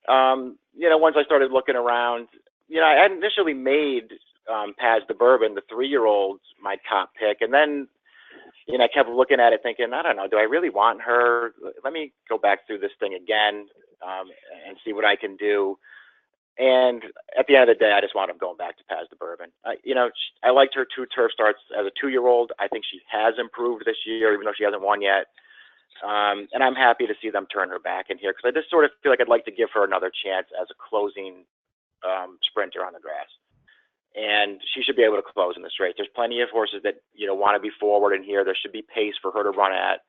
Once I started looking around, I had initially made Paz the Bourbon, the 3-year-old, my top pick, and then I kept looking at it, thinking, I don't know, do I really want her? Let me go back through this thing again and see what I can do. And at the end of the day, I just wound up going back to Paz the Bourbon. I liked her 2 turf starts as a 2-year-old. I think she has improved this year, even though she hasn't won yet. And I'm happy to see them turn her back in here, because I just sort of feel like I'd like to give her another chance as a closing sprinter on the grass. And she should be able to close in this race. There's plenty of horses that want to be forward in here. There should be pace for her to run at.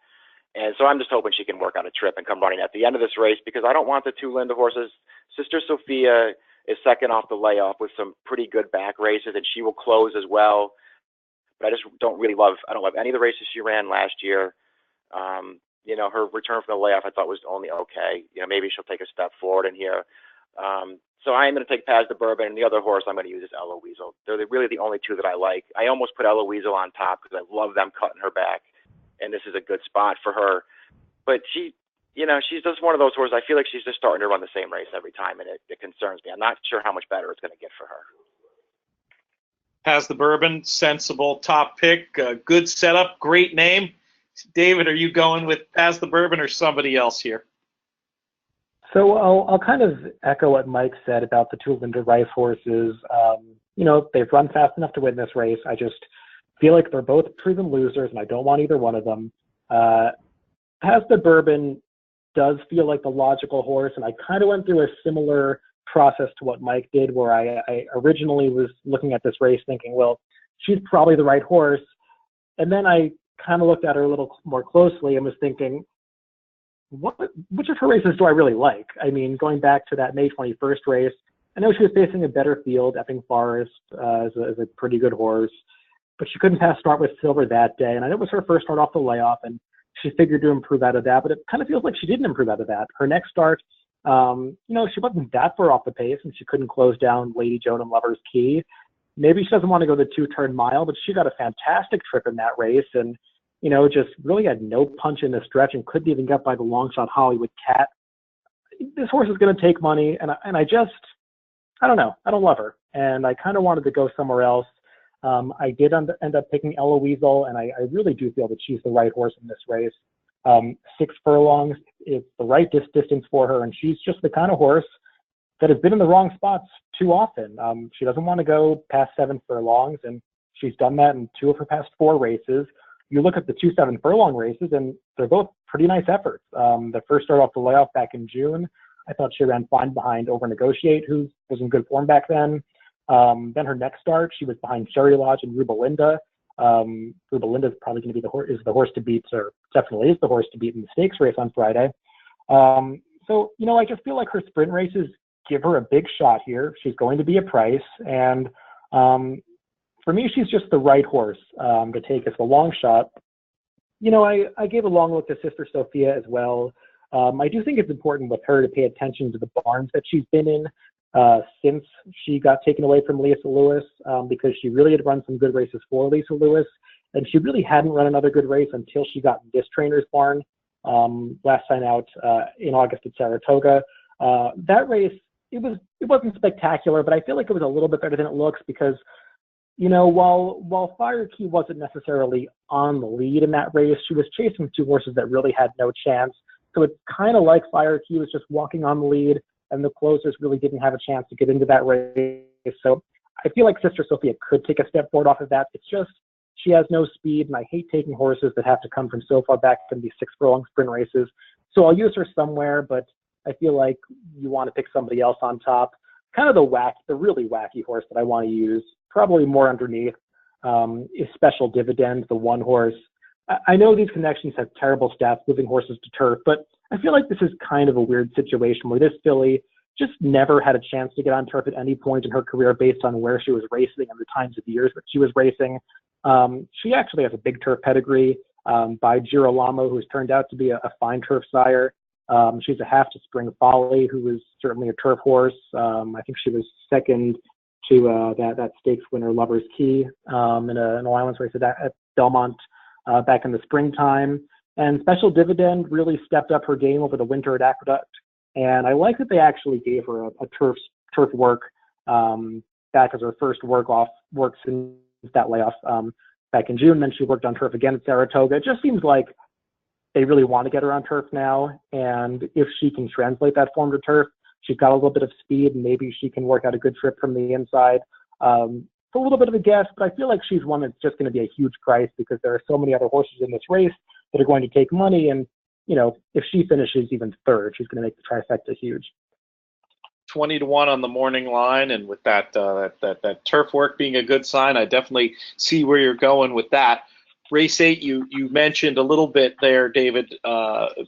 And so I'm just hoping she can work out a trip and come running at the end of this race, because I don't want the 2 Linda horses. Sister Sophia is second off the layoff with some pretty good back races, and she will close as well. But I just don't love any of the races she ran last year. Her return from the layoff I thought was only okay. Maybe she'll take a step forward in here. So I am going to take Paz the Bourbon, and the other horse I'm going to use is Ella Weasel. They're really the only 2 that I like. I almost put Ella Weasel on top because I love them cutting her back, and this is a good spot for her. But she's just one of those horses. I feel like she's just starting to run the same race every time, and it concerns me. I'm not sure how much better it's going to get for her. Paz the Bourbon, sensible top pick, good setup, great name. David, are you going with Paz the Bourbon or somebody else here? So I'll kind of echo what Mike said about the 2 Linda Rice horses. They've run fast enough to win this race. I just feel like they're both proven losers, and I don't want either one of them. Paz the Bourbon does feel like the logical horse, and I kind of went through a similar process to what Mike did, where I originally was looking at this race thinking, well, she's probably the right horse. And then I kind of looked at her a little more closely and was thinking, which of her races do I really like? I mean, going back to that May 21st race, I know she was facing a better field. Epping Forest is a pretty good horse, but she couldn't pass Start with Silver that day. And I know it was her first start off the layoff, and she figured to improve out of that, but it kind of feels like she didn't improve out of that. Her next start, she wasn't that far off the pace, and she couldn't close down Lady Joan and Lover's Key. Maybe she doesn't want to go the 2-turn mile, but she got a fantastic trip in that race, and just really had no punch in the stretch and couldn't even get by the long shot Hollywood Cat. This horse is going to take money, and I don't know. I don't love her, and I kind of wanted to go somewhere else. I did end up picking Ella Weasel, and I really do feel that she's the right horse in this race. 6 furlongs is the right distance for her, and she's just the kind of horse that has been in the wrong spots too often. She doesn't want to go past 7 furlongs, and she's done that in 2 of her past 4 races. You look at the 2 7-furlong races, and they're both pretty nice efforts. The first start off the layoff back in June, I thought she ran fine behind Over Negotiate, who was in good form back then. Then her next start, she was behind Cherry Lodge and Rubelinda. Rubelinda is probably going to be the horse to beat, or definitely is the horse to beat in the stakes race on Friday. So, I just feel like her sprint races give her a big shot here. She's going to be a price, and for me, she's just the right horse to take as the long shot. I gave a long look to Sister Sophia as well. I do think it's important with her to pay attention to the barns that she's been in since she got taken away from Lisa Lewis, because she really had run some good races for Lisa Lewis, and she really hadn't run another good race until she got this trainer's barn last time out in August at Saratoga. That race, it wasn't spectacular, but I feel like it was a little bit better than it looks because, while Fire Key wasn't necessarily on the lead in that race, she was chasing two horses that really had no chance. So it's kind of like Fire Key was just walking on the lead, and the closers really didn't have a chance to get into that race. So I feel like Sister Sophia could take a step forward off of that. It's just she has no speed, and I hate taking horses that have to come from so far back in these 6-furlong sprint races. So I'll use her somewhere, but I feel like you want to pick somebody else on top. Kind of the really wacky horse that I want to use, probably more underneath, is Special Dividend, the one horse. I know these connections have terrible stats moving horses to turf, but I feel like this is kind of a weird situation where this filly just never had a chance to get on turf at any point in her career based on where she was racing and the times of years that she was racing. She actually has a big turf pedigree by Girolamo, who's turned out to be a fine turf sire. She's a half to Spring Folly, who was certainly a turf horse. I think she was second to that stakes winner Lover's Key in an allowance race at Belmont back in the springtime. And Special Dividend really stepped up her game over the winter at Aqueduct. And I like that they actually gave her a turf work back as her first work since that layoff back in June. Then she worked on turf again at Saratoga. It just seems like they really want to get her on turf now. And if she can translate that form to turf, she's got a little bit of speed, and maybe she can work out a good trip from the inside. It's a little bit of a guess, but I feel like she's one that's just going to be a huge price because there are so many other horses in this race that are going to take money. And, if she finishes even third, she's going to make the trifecta huge. 20-1 on the morning line, and with that turf work being a good sign, I definitely see where you're going with that. Race 8, you mentioned a little bit there, David,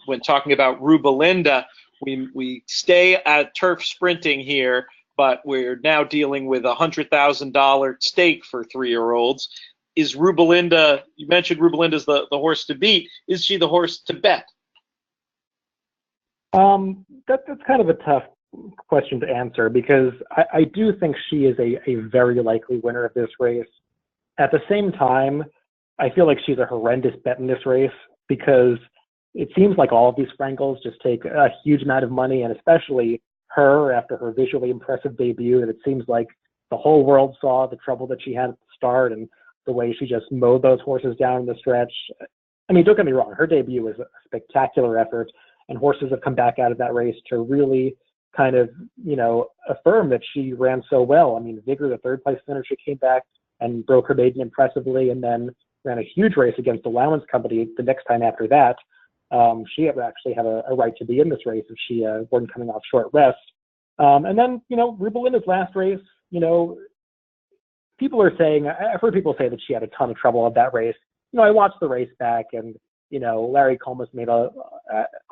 when talking about Rubelinda. We stay at turf sprinting here, but we're now dealing with a $100,000 stake for 3-year-olds. Is Rubelinda, you mentioned Rubelinda's the horse to beat. Is she the horse to bet? That's kind of a tough question to answer because I do think she is a very likely winner of this race. At the same time, I feel like she's a horrendous bet in this race because it seems like all of these Frankels just take a huge amount of money, and especially her after her visually impressive debut. And it seems like the whole world saw the trouble that she had at the start and the way she just mowed those horses down in the stretch. I mean, don't get me wrong, her debut was a spectacular effort, and horses have come back out of that race to really kind of, affirm that she ran so well. I mean, Vigor, the third place finisher, came back and broke her maiden impressively, and then ran a huge race against Allowance Company the next time after that. She would actually have a right to be in this race if she weren't coming off short rest. And then, Rubelinda's last race, people are saying, I've heard people say that she had a ton of trouble at that race. I watched the race back, and, Larry Comas made a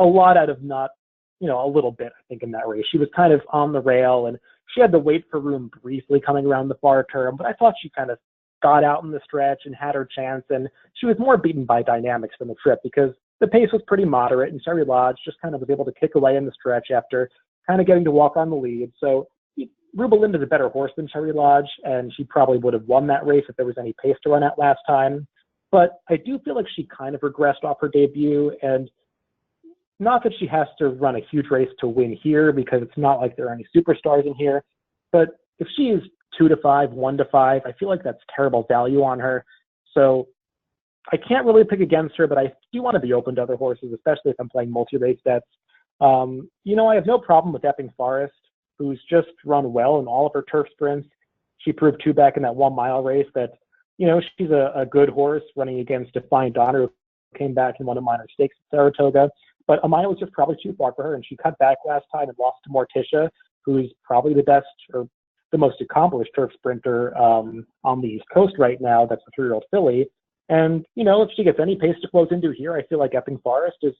lot out of not, a little bit, I think, in that race. She was kind of on the rail, and she had to wait for room briefly coming around the far turn, but I thought she kind of got out in the stretch and had her chance, and she was more beaten by dynamics than the trip because the pace was pretty moderate, and Cherry Lodge just kind of was able to kick away in the stretch after kind of getting to walk on the lead. So Rubelinda's a better horse than Cherry Lodge, and she probably would have won that race if there was any pace to run at last time. But I do feel like she kind of regressed off her debut, and not that she has to run a huge race to win here because it's not like there are any superstars in here, but if she is 2-5, 1-5, I feel like that's terrible value on her. So I can't really pick against her, but I do want to be open to other horses, especially if I'm playing multi-race bets. I have no problem with Epping Forest, who's just run well in all of her turf sprints. She proved too back in that 1 mile race that, she's a good horse running against Defiant Honor, who came back and won a minor stakes at Saratoga. But a mile was just probably too far for her, and she cut back last time and lost to Morticia, who's probably the best, or the most accomplished turf sprinter on the East Coast right now. That's the 3-year-old filly. And, if she gets any pace to close into here, I feel like Epping Forest is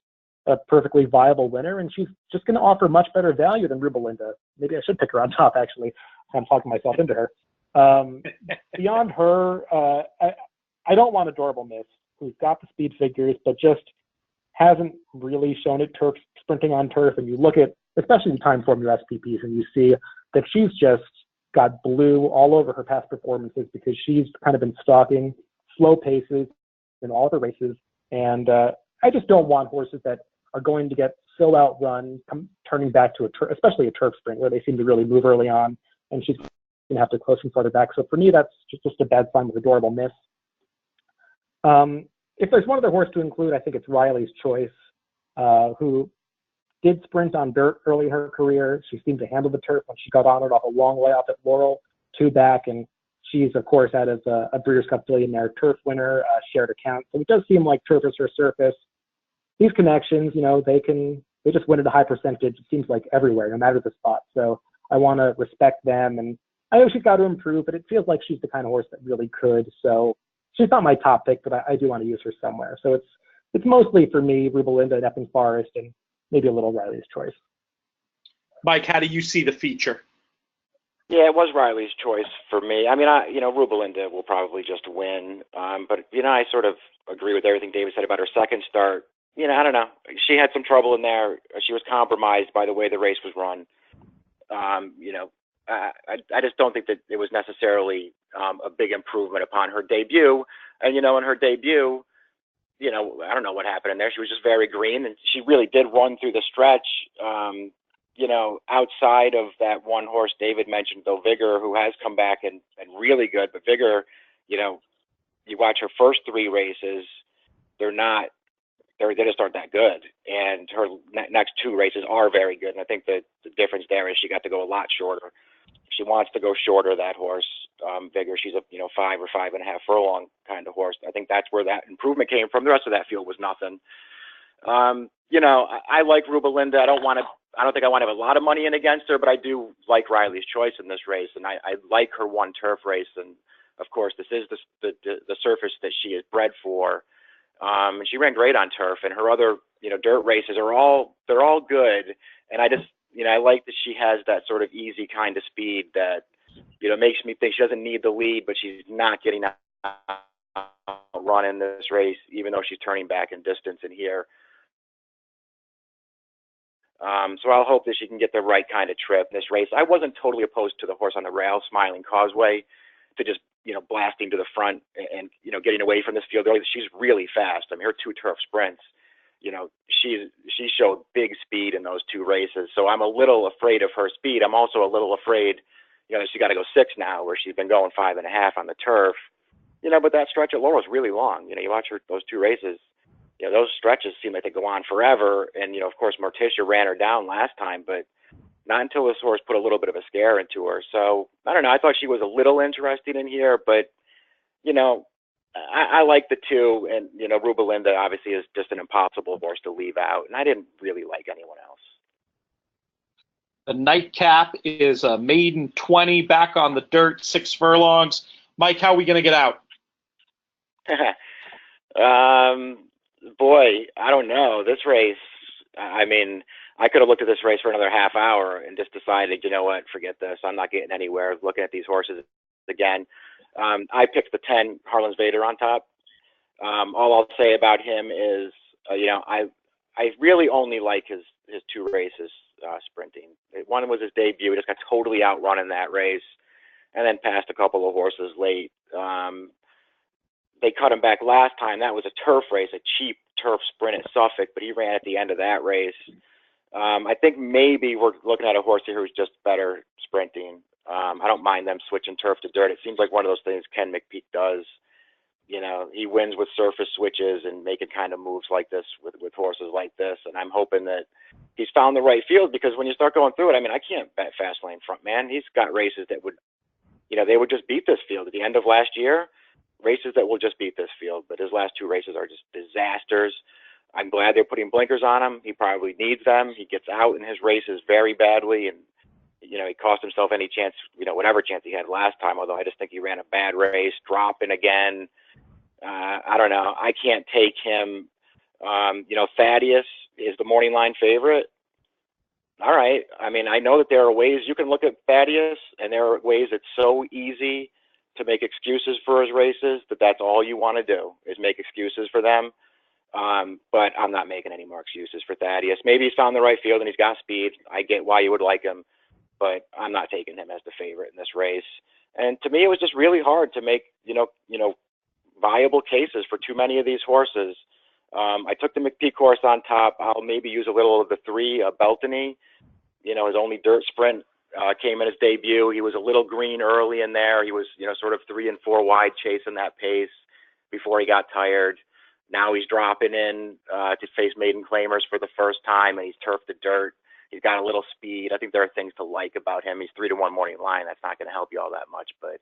a perfectly viable winner, and she's just going to offer much better value than Rubelinda. Maybe I should pick her on top, actually. I'm talking myself into her. Beyond her, I don't want Adorable Miss, who's got the speed figures, but just hasn't really shown it turf sprinting on turf. And you look at, especially the time formula SPPs, and you see that she's just got blue all over her past performances because she's kind of been stalking slow paces in all of her races. And I just don't want horses that are going to get so outrun, turning back to especially a turf sprint where they seem to really move early on, and she's going to have to close from further back. So for me, that's just a bad sign with Adorable Miss. If there's one other horse to include, I think it's Riley's Choice, who did sprint on dirt early in her career. She seemed to handle the turf when she got on it off a long layoff at Laurel, 2 back, and she's, of course, out of a Breeders' Cup Billionaire turf winner, shared account. So it does seem like turf is her surface. These connections, they just win at a high percentage, it seems like everywhere, no matter the spot. So I want to respect them. And I know she's got to improve, but it feels like she's the kind of horse that really could. So she's not my top pick, but I do want to use her somewhere. So it's mostly for me, Rubelinda and Epping Forest, and maybe a little Riley's Choice. Mike, how do you see the feature? Yeah, it was Riley's Choice for me. I mean, Rubelinda will probably just win. But, I sort of agree with everything David said about her second start. I don't know. She had some trouble in there. She was compromised by the way the race was run. I just don't think that it was necessarily a big improvement upon her debut. And, in her debut, I don't know what happened in there. She was just very green, and she really did run through the stretch. Outside of that one horse David mentioned, though, Vigor, who has come back and really good. But Vigor, you watch her first 3 races, they just aren't that good. And her next 2 races are very good. And I think that the difference there is she got to go a lot shorter. She wants to go shorter, that horse, Vigor. She's a 5 or 5.5 furlong kind of horse. I think that's where that improvement came from. The rest of that field was nothing. I like Rubelinda. I don't think I want to have a lot of money in against her, but I do like Riley's Choice in this race, and I like her one turf race. And of course, this is the surface that she is bred for. And she ran great on turf, and her other dirt races they're all good. And I just I like that she has that sort of easy kind of speed that makes me think she doesn't need the lead, but she's not getting a run in this race, even though she's turning back in distance in here. So I'll hope that she can get the right kind of trip in this race. I wasn't totally opposed to the horse on the rail, Smiling Causeway, to just, blasting to the front and getting away from this field. She's really fast. I mean, her 2 turf sprints, she showed big speed in those 2 races. So I'm a little afraid of her speed. I'm also a little afraid, she got to go 6 now, where she's been going 5.5 on the turf. But that stretch at Laurel is really long. You watch those 2 races. Those stretches seem like they go on forever. And, of course, Morticia ran her down last time, but not until this horse put a little bit of a scare into her. So, I don't know. I thought she was a little interesting in here, but, I like the 2. And, Rubelinda obviously is just an impossible horse to leave out. And I didn't really like anyone else. The nightcap is a maiden 20 back on the dirt, 6 furlongs. Mike, how are we going to get out? Boy, I don't know. This race, I mean, I could have looked at this race for another half hour and just decided, forget this. I'm not getting anywhere looking at these horses again. I picked the 10, Harlan's Vader on top. All I'll say about him is, I really only like his 2 races sprinting. One was his debut. He just got totally outrun in that race and then passed a couple of horses late. They cut him back last time. That was a turf race, a cheap turf sprint at Suffolk, but he ran at the end of that race. I think maybe we're looking at a horse here who's just better sprinting. I don't mind them switching turf to dirt. It seems like one of those things Ken McPeak does. He wins with surface switches and making kind of moves like this with horses like this. And I'm hoping that he's found the right field, because when you start going through it, I mean, I can't bet Fast Lane Front, man. He's got races that would, they would just beat this field at the end of last year. Races that will just beat this field, but his last 2 races are just disasters. I'm glad they're putting blinkers on him. He probably needs them. He gets out in his races very badly, and he cost himself any chance, whatever chance he had last time, although I just think he ran a bad race, dropping again. I don't know. I can't take him. Thaddeus is the morning line favorite. All right. I mean, I know that there are ways you can look at Thaddeus, and there are ways it's so easy to make excuses for his races that's all you want to do is make excuses for them. But I'm not making any more excuses for Thaddeus. Maybe he's found the right field and he's got speed. I get why you would like him, but I'm not taking him as the favorite in this race. And to me, it was just really hard to make, viable cases for too many of these horses. I took the McPeak horse on top. I'll maybe use a little of the 3, Beltany. His only dirt sprint came in his debut. He was a little green early in there. He was, sort of 3 and 4 wide chasing that pace before he got tired. Now he's dropping in to face maiden claimers for the first time, and he's turfed the dirt. He's got a little speed. I think there are things to like about him. He's 3-1 morning line. That's not going to help you all that much, but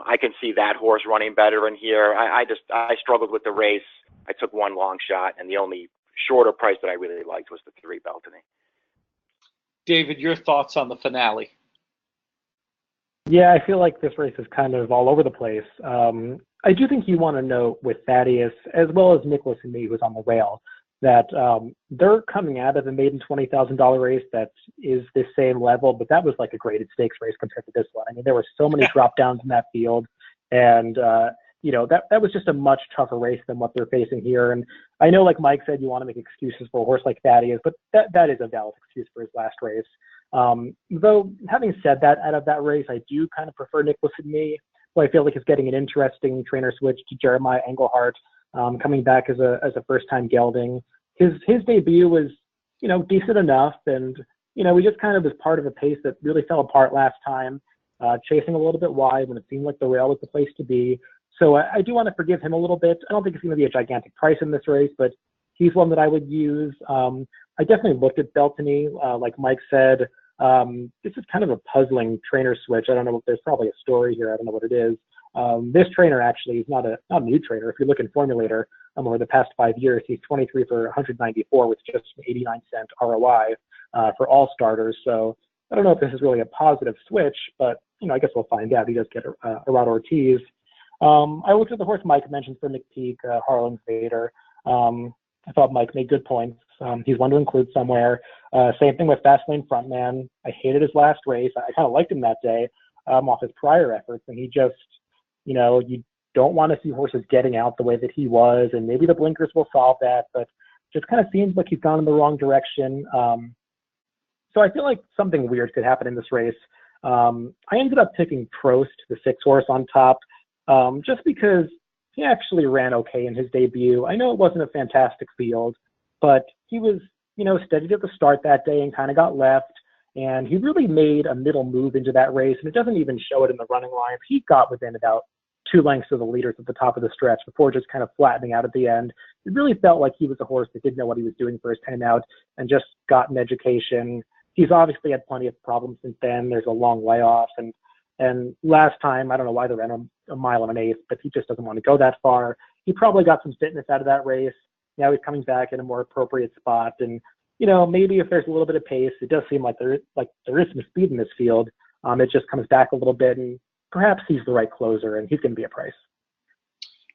I can see that horse running better in here. I struggled with the race. I took one long shot, and the only shorter price that I really liked was the 3 Beltany. David, your thoughts on the finale? Yeah, I feel like this race is kind of all over the place. I do think you want to note with Thaddeus, as well as Nicholas and me, who's on the rail, that they're coming out of the maiden $20,000 race that is the same level, but that was like a graded stakes race compared to this one. I mean, there were so many drop downs in that field, and that was just a much tougher race than what they're facing here. And I know, like Mike said, you want to make excuses for a horse like Thaddeus, but that is a valid excuse for his last race. Though, having said that, out of that race, I do kind of prefer Nicholas and me, who I feel like is getting an interesting trainer switch to Jeremiah Engelhardt, coming back as a first-time gelding. His debut was, decent enough, and, he just kind of was part of a pace that really fell apart last time, chasing a little bit wide when it seemed like the rail was the place to be. So I do want to forgive him a little bit. I don't think it's going to be a gigantic price in this race, but he's one that I would use. I definitely looked at Beltany, like Mike said. This is kind of a puzzling trainer switch. I don't know if there's probably a story here. I don't know what it is. This trainer actually is not a new trainer. If you look in Formulator over the past 5 years, he's 23 for 194 with just an 89-cent ROI for all starters. So I don't know if this is really a positive switch, but I guess we'll find out. He does get Arad Ortiz. I looked at the horse Mike mentioned for McPeak, Harlan Vader. I thought Mike made good points. He's one to include somewhere. Same thing with Fastlane Frontman. I hated his last race. I kind of liked him that day off his prior efforts, and he just, you don't want to see horses getting out the way that he was, and maybe the blinkers will solve that, but just kind of seems like he's gone in the wrong direction. So I feel like something weird could happen in this race. I ended up picking Prost, the 6 horse on top, just because he actually ran okay in his debut. I know it wasn't a fantastic field, but he was, steadied at the start that day and kind of got left. And he really made a middle move into that race, and it doesn't even show it in the running lines. He got within about 2 lengths of the leaders at the top of the stretch before just kind of flattening out at the end. It really felt like he was a horse that didn't know what he was doing for his time out and just got an education. He's obviously had plenty of problems since then. There's a long layoff, and last time, I don't know why they ran a mile and an eighth, but he just doesn't want to go that far. He probably got some fitness out of that race. Now he's coming back in a more appropriate spot, and maybe if there's a little bit of pace, it does seem like there is some speed in this field. It just comes back a little bit, and perhaps he's the right closer, and he's going to be a price.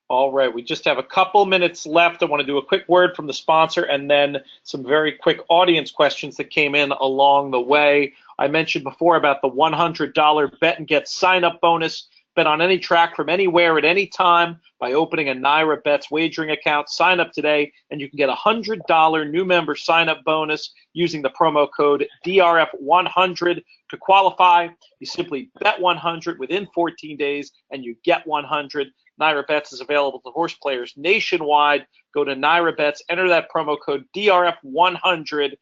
All right, we just have a couple minutes left. I want to do a quick word from the sponsor and then some very quick audience questions that came in along the way. I mentioned before about the $100 bet and get sign-up bonus. Bet on any track from anywhere at any time by opening a NYRA Bets wagering account. Sign up today, and you can get a $100 new member sign-up bonus using the promo code DRF100 to qualify. You simply bet 100 within 14 days, and you get 100. NYRA Bets is available to horse players nationwide. Go to NYRA Bets, enter that promo code DRF100.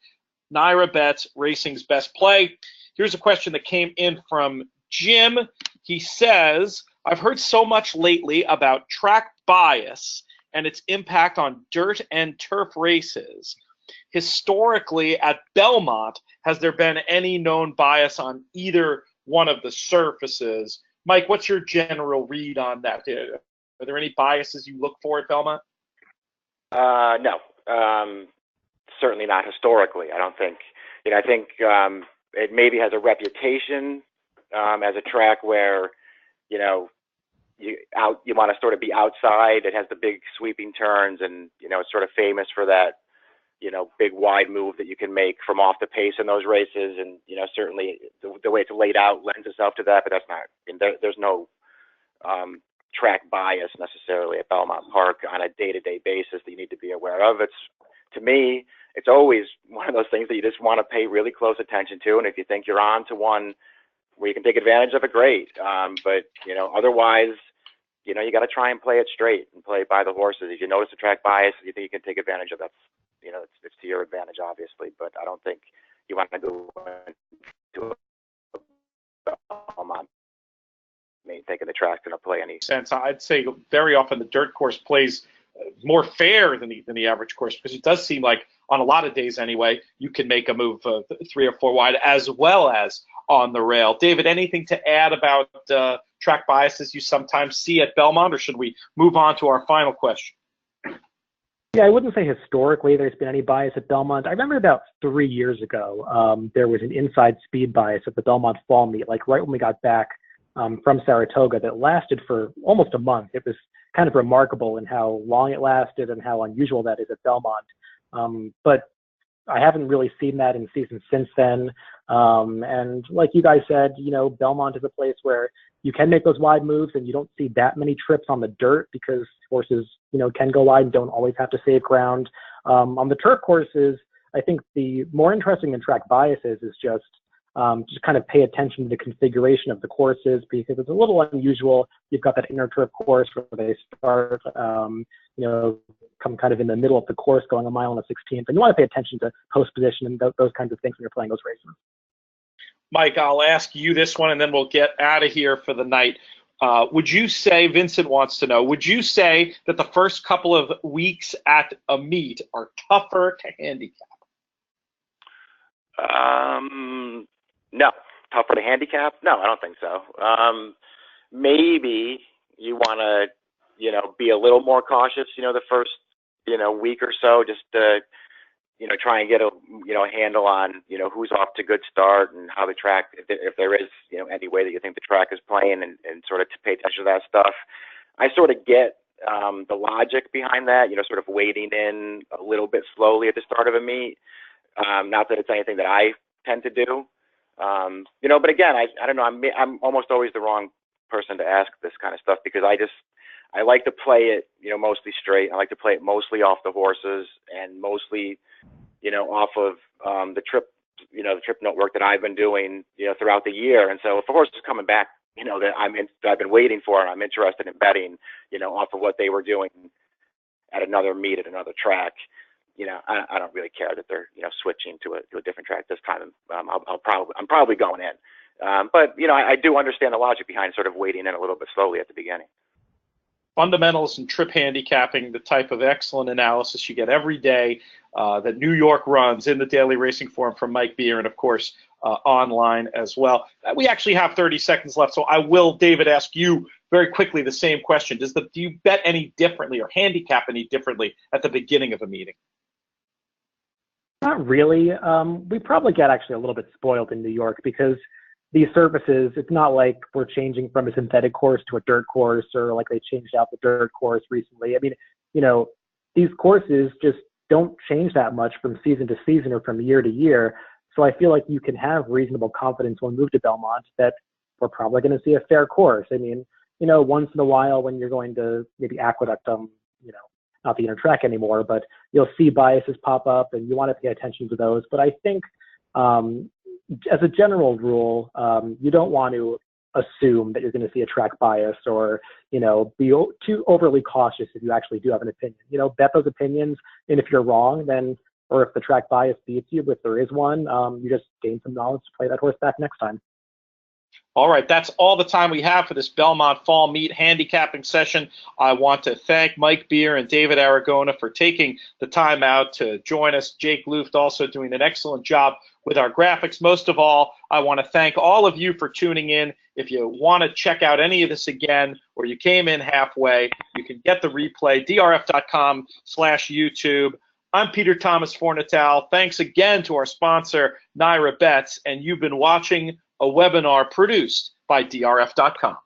NYRA Bets, racing's best play. Here's a question that came in from Jim. He says, I've heard so much lately about track bias and its impact on dirt and turf races. Historically, at Belmont, has there been any known bias on either one of the surfaces? Mike, what's your general read on that? Are there any biases you look for at Belmont? No, certainly not historically. I don't think. I think it maybe has a reputation as a track where, you know, you want to sort of be outside. It has the big sweeping turns, and you know, it's sort of famous for that, you know, big wide move that you can make from off the pace in those races. And you know, certainly the way it's laid out lends itself to that. But that's not. There's no track bias necessarily at Belmont Park on a day-to-day basis that you need to be aware of. It's, to me, it's always one of those things that you just want to pay really close attention to. And if you think you're on to one where you can take advantage of it, great. But you know, otherwise, you know, you got to try and play it straight and play by the horses. If you notice a track bias, you think you can take advantage of that. You know, it's to your advantage, obviously. But I don't think you want to go into a Belmont thinking the track's going to play any sense. I'd say very often the dirt course plays more fair than the average course, because it does seem like on a lot of days anyway, you can make a move 3 or 4 wide as well as on the rail. David, anything to add about track biases you sometimes see at Belmont, or should we move on to our final question? Yeah, I wouldn't say historically there's been any bias at Belmont. I remember about 3 years ago, there was an inside speed bias at the Belmont Fall Meet, like right when we got back from Saratoga, that lasted for almost a month. It was kind of remarkable in how long it lasted and how unusual that is at Belmont. But I haven't really seen that in seasons since then. And like you guys said, you know, Belmont is a place where you can make those wide moves and you don't see that many trips on the dirt because horses, you know, can go wide and don't always have to save ground. On the turf courses, I think the more interesting than track biases is just kind of pay attention to the configuration of the courses, because it's a little unusual. You've got that inner turf course where they start, you know, come kind of in the middle of the course going a mile and a 16th. And you want to pay attention to post position and those kinds of things when you're playing those races. Mike, I'll ask you this one and then we'll get out of here for the night. Would you say, Vincent wants to know, would you say that the first couple of weeks at a meet are tougher to handicap? No. Tougher to handicap? No, I don't think so. Maybe you want to, you know, be a little more cautious, you know, the first, you know, week or so, just to, you know, try and get a, you know, a handle on, you know, who's off to good start and how the track, if there is, you know, any way that you think the track is playing, and sort of to pay attention to that stuff. I sort of get the logic behind that, you know, sort of wading in a little bit slowly at the start of a meet. Not that it's anything that I tend to do. You know, but again, I don't know, I'm almost always the wrong person to ask this kind of stuff, because I like to play it, you know, mostly straight. I like to play it mostly off the horses and mostly, you know, off of the trip, you know, the trip note work that I've been doing, you know, throughout the year. And so if a horse is coming back, you know, that I've been waiting for, and I'm interested in betting, you know, off of what they were doing at another meet at another track, you know, I don't really care that they're, you know, switching to a different track this time. I'm probably going in. But, you know, I do understand the logic behind sort of wading in a little bit slowly at the beginning. Fundamentals and trip handicapping, the type of excellent analysis you get every day that New York runs in the Daily Racing Forum from Mike Beer, and of course online as well. We actually have 30 seconds left, so I will, David, ask you very quickly the same question. Do you bet any differently or handicap any differently at the beginning of a meeting? Not really. We probably get actually a little bit spoiled in New York, because these surfaces, it's not like we're changing from a synthetic course to a dirt course, or like they changed out the dirt course recently. I mean, you know, these courses just don't change that much from season to season or from year to year. So I feel like you can have reasonable confidence when we move to Belmont that we're probably going to see a fair course. I mean, you know, once in a while when you're going to maybe Aqueduct, you know, not the inner track anymore, but you'll see biases pop up and you want to pay attention to those. But I think as a general rule, you don't want to assume that you're going to see a track bias, or, you know, be too overly cautious if you actually do have an opinion. You know, bet those opinions, and if you're wrong, then, or if the track bias beats you, if there is one, you just gain some knowledge to play that horse back next time. All right, that's all the time we have for this Belmont Fall Meet handicapping session. I want to thank Mike Beer and David Aragona for taking the time out to join us. Jake Luft also doing an excellent job with our graphics. Most of all, I want to thank all of you for tuning in. If you want to check out any of this again, or you came in halfway, you can get the replay, drf.com/YouTube. I'm Peter Thomas Fornatale. Thanks again to our sponsor, NYRA Bets, and you've been watching a webinar produced by DRF.com.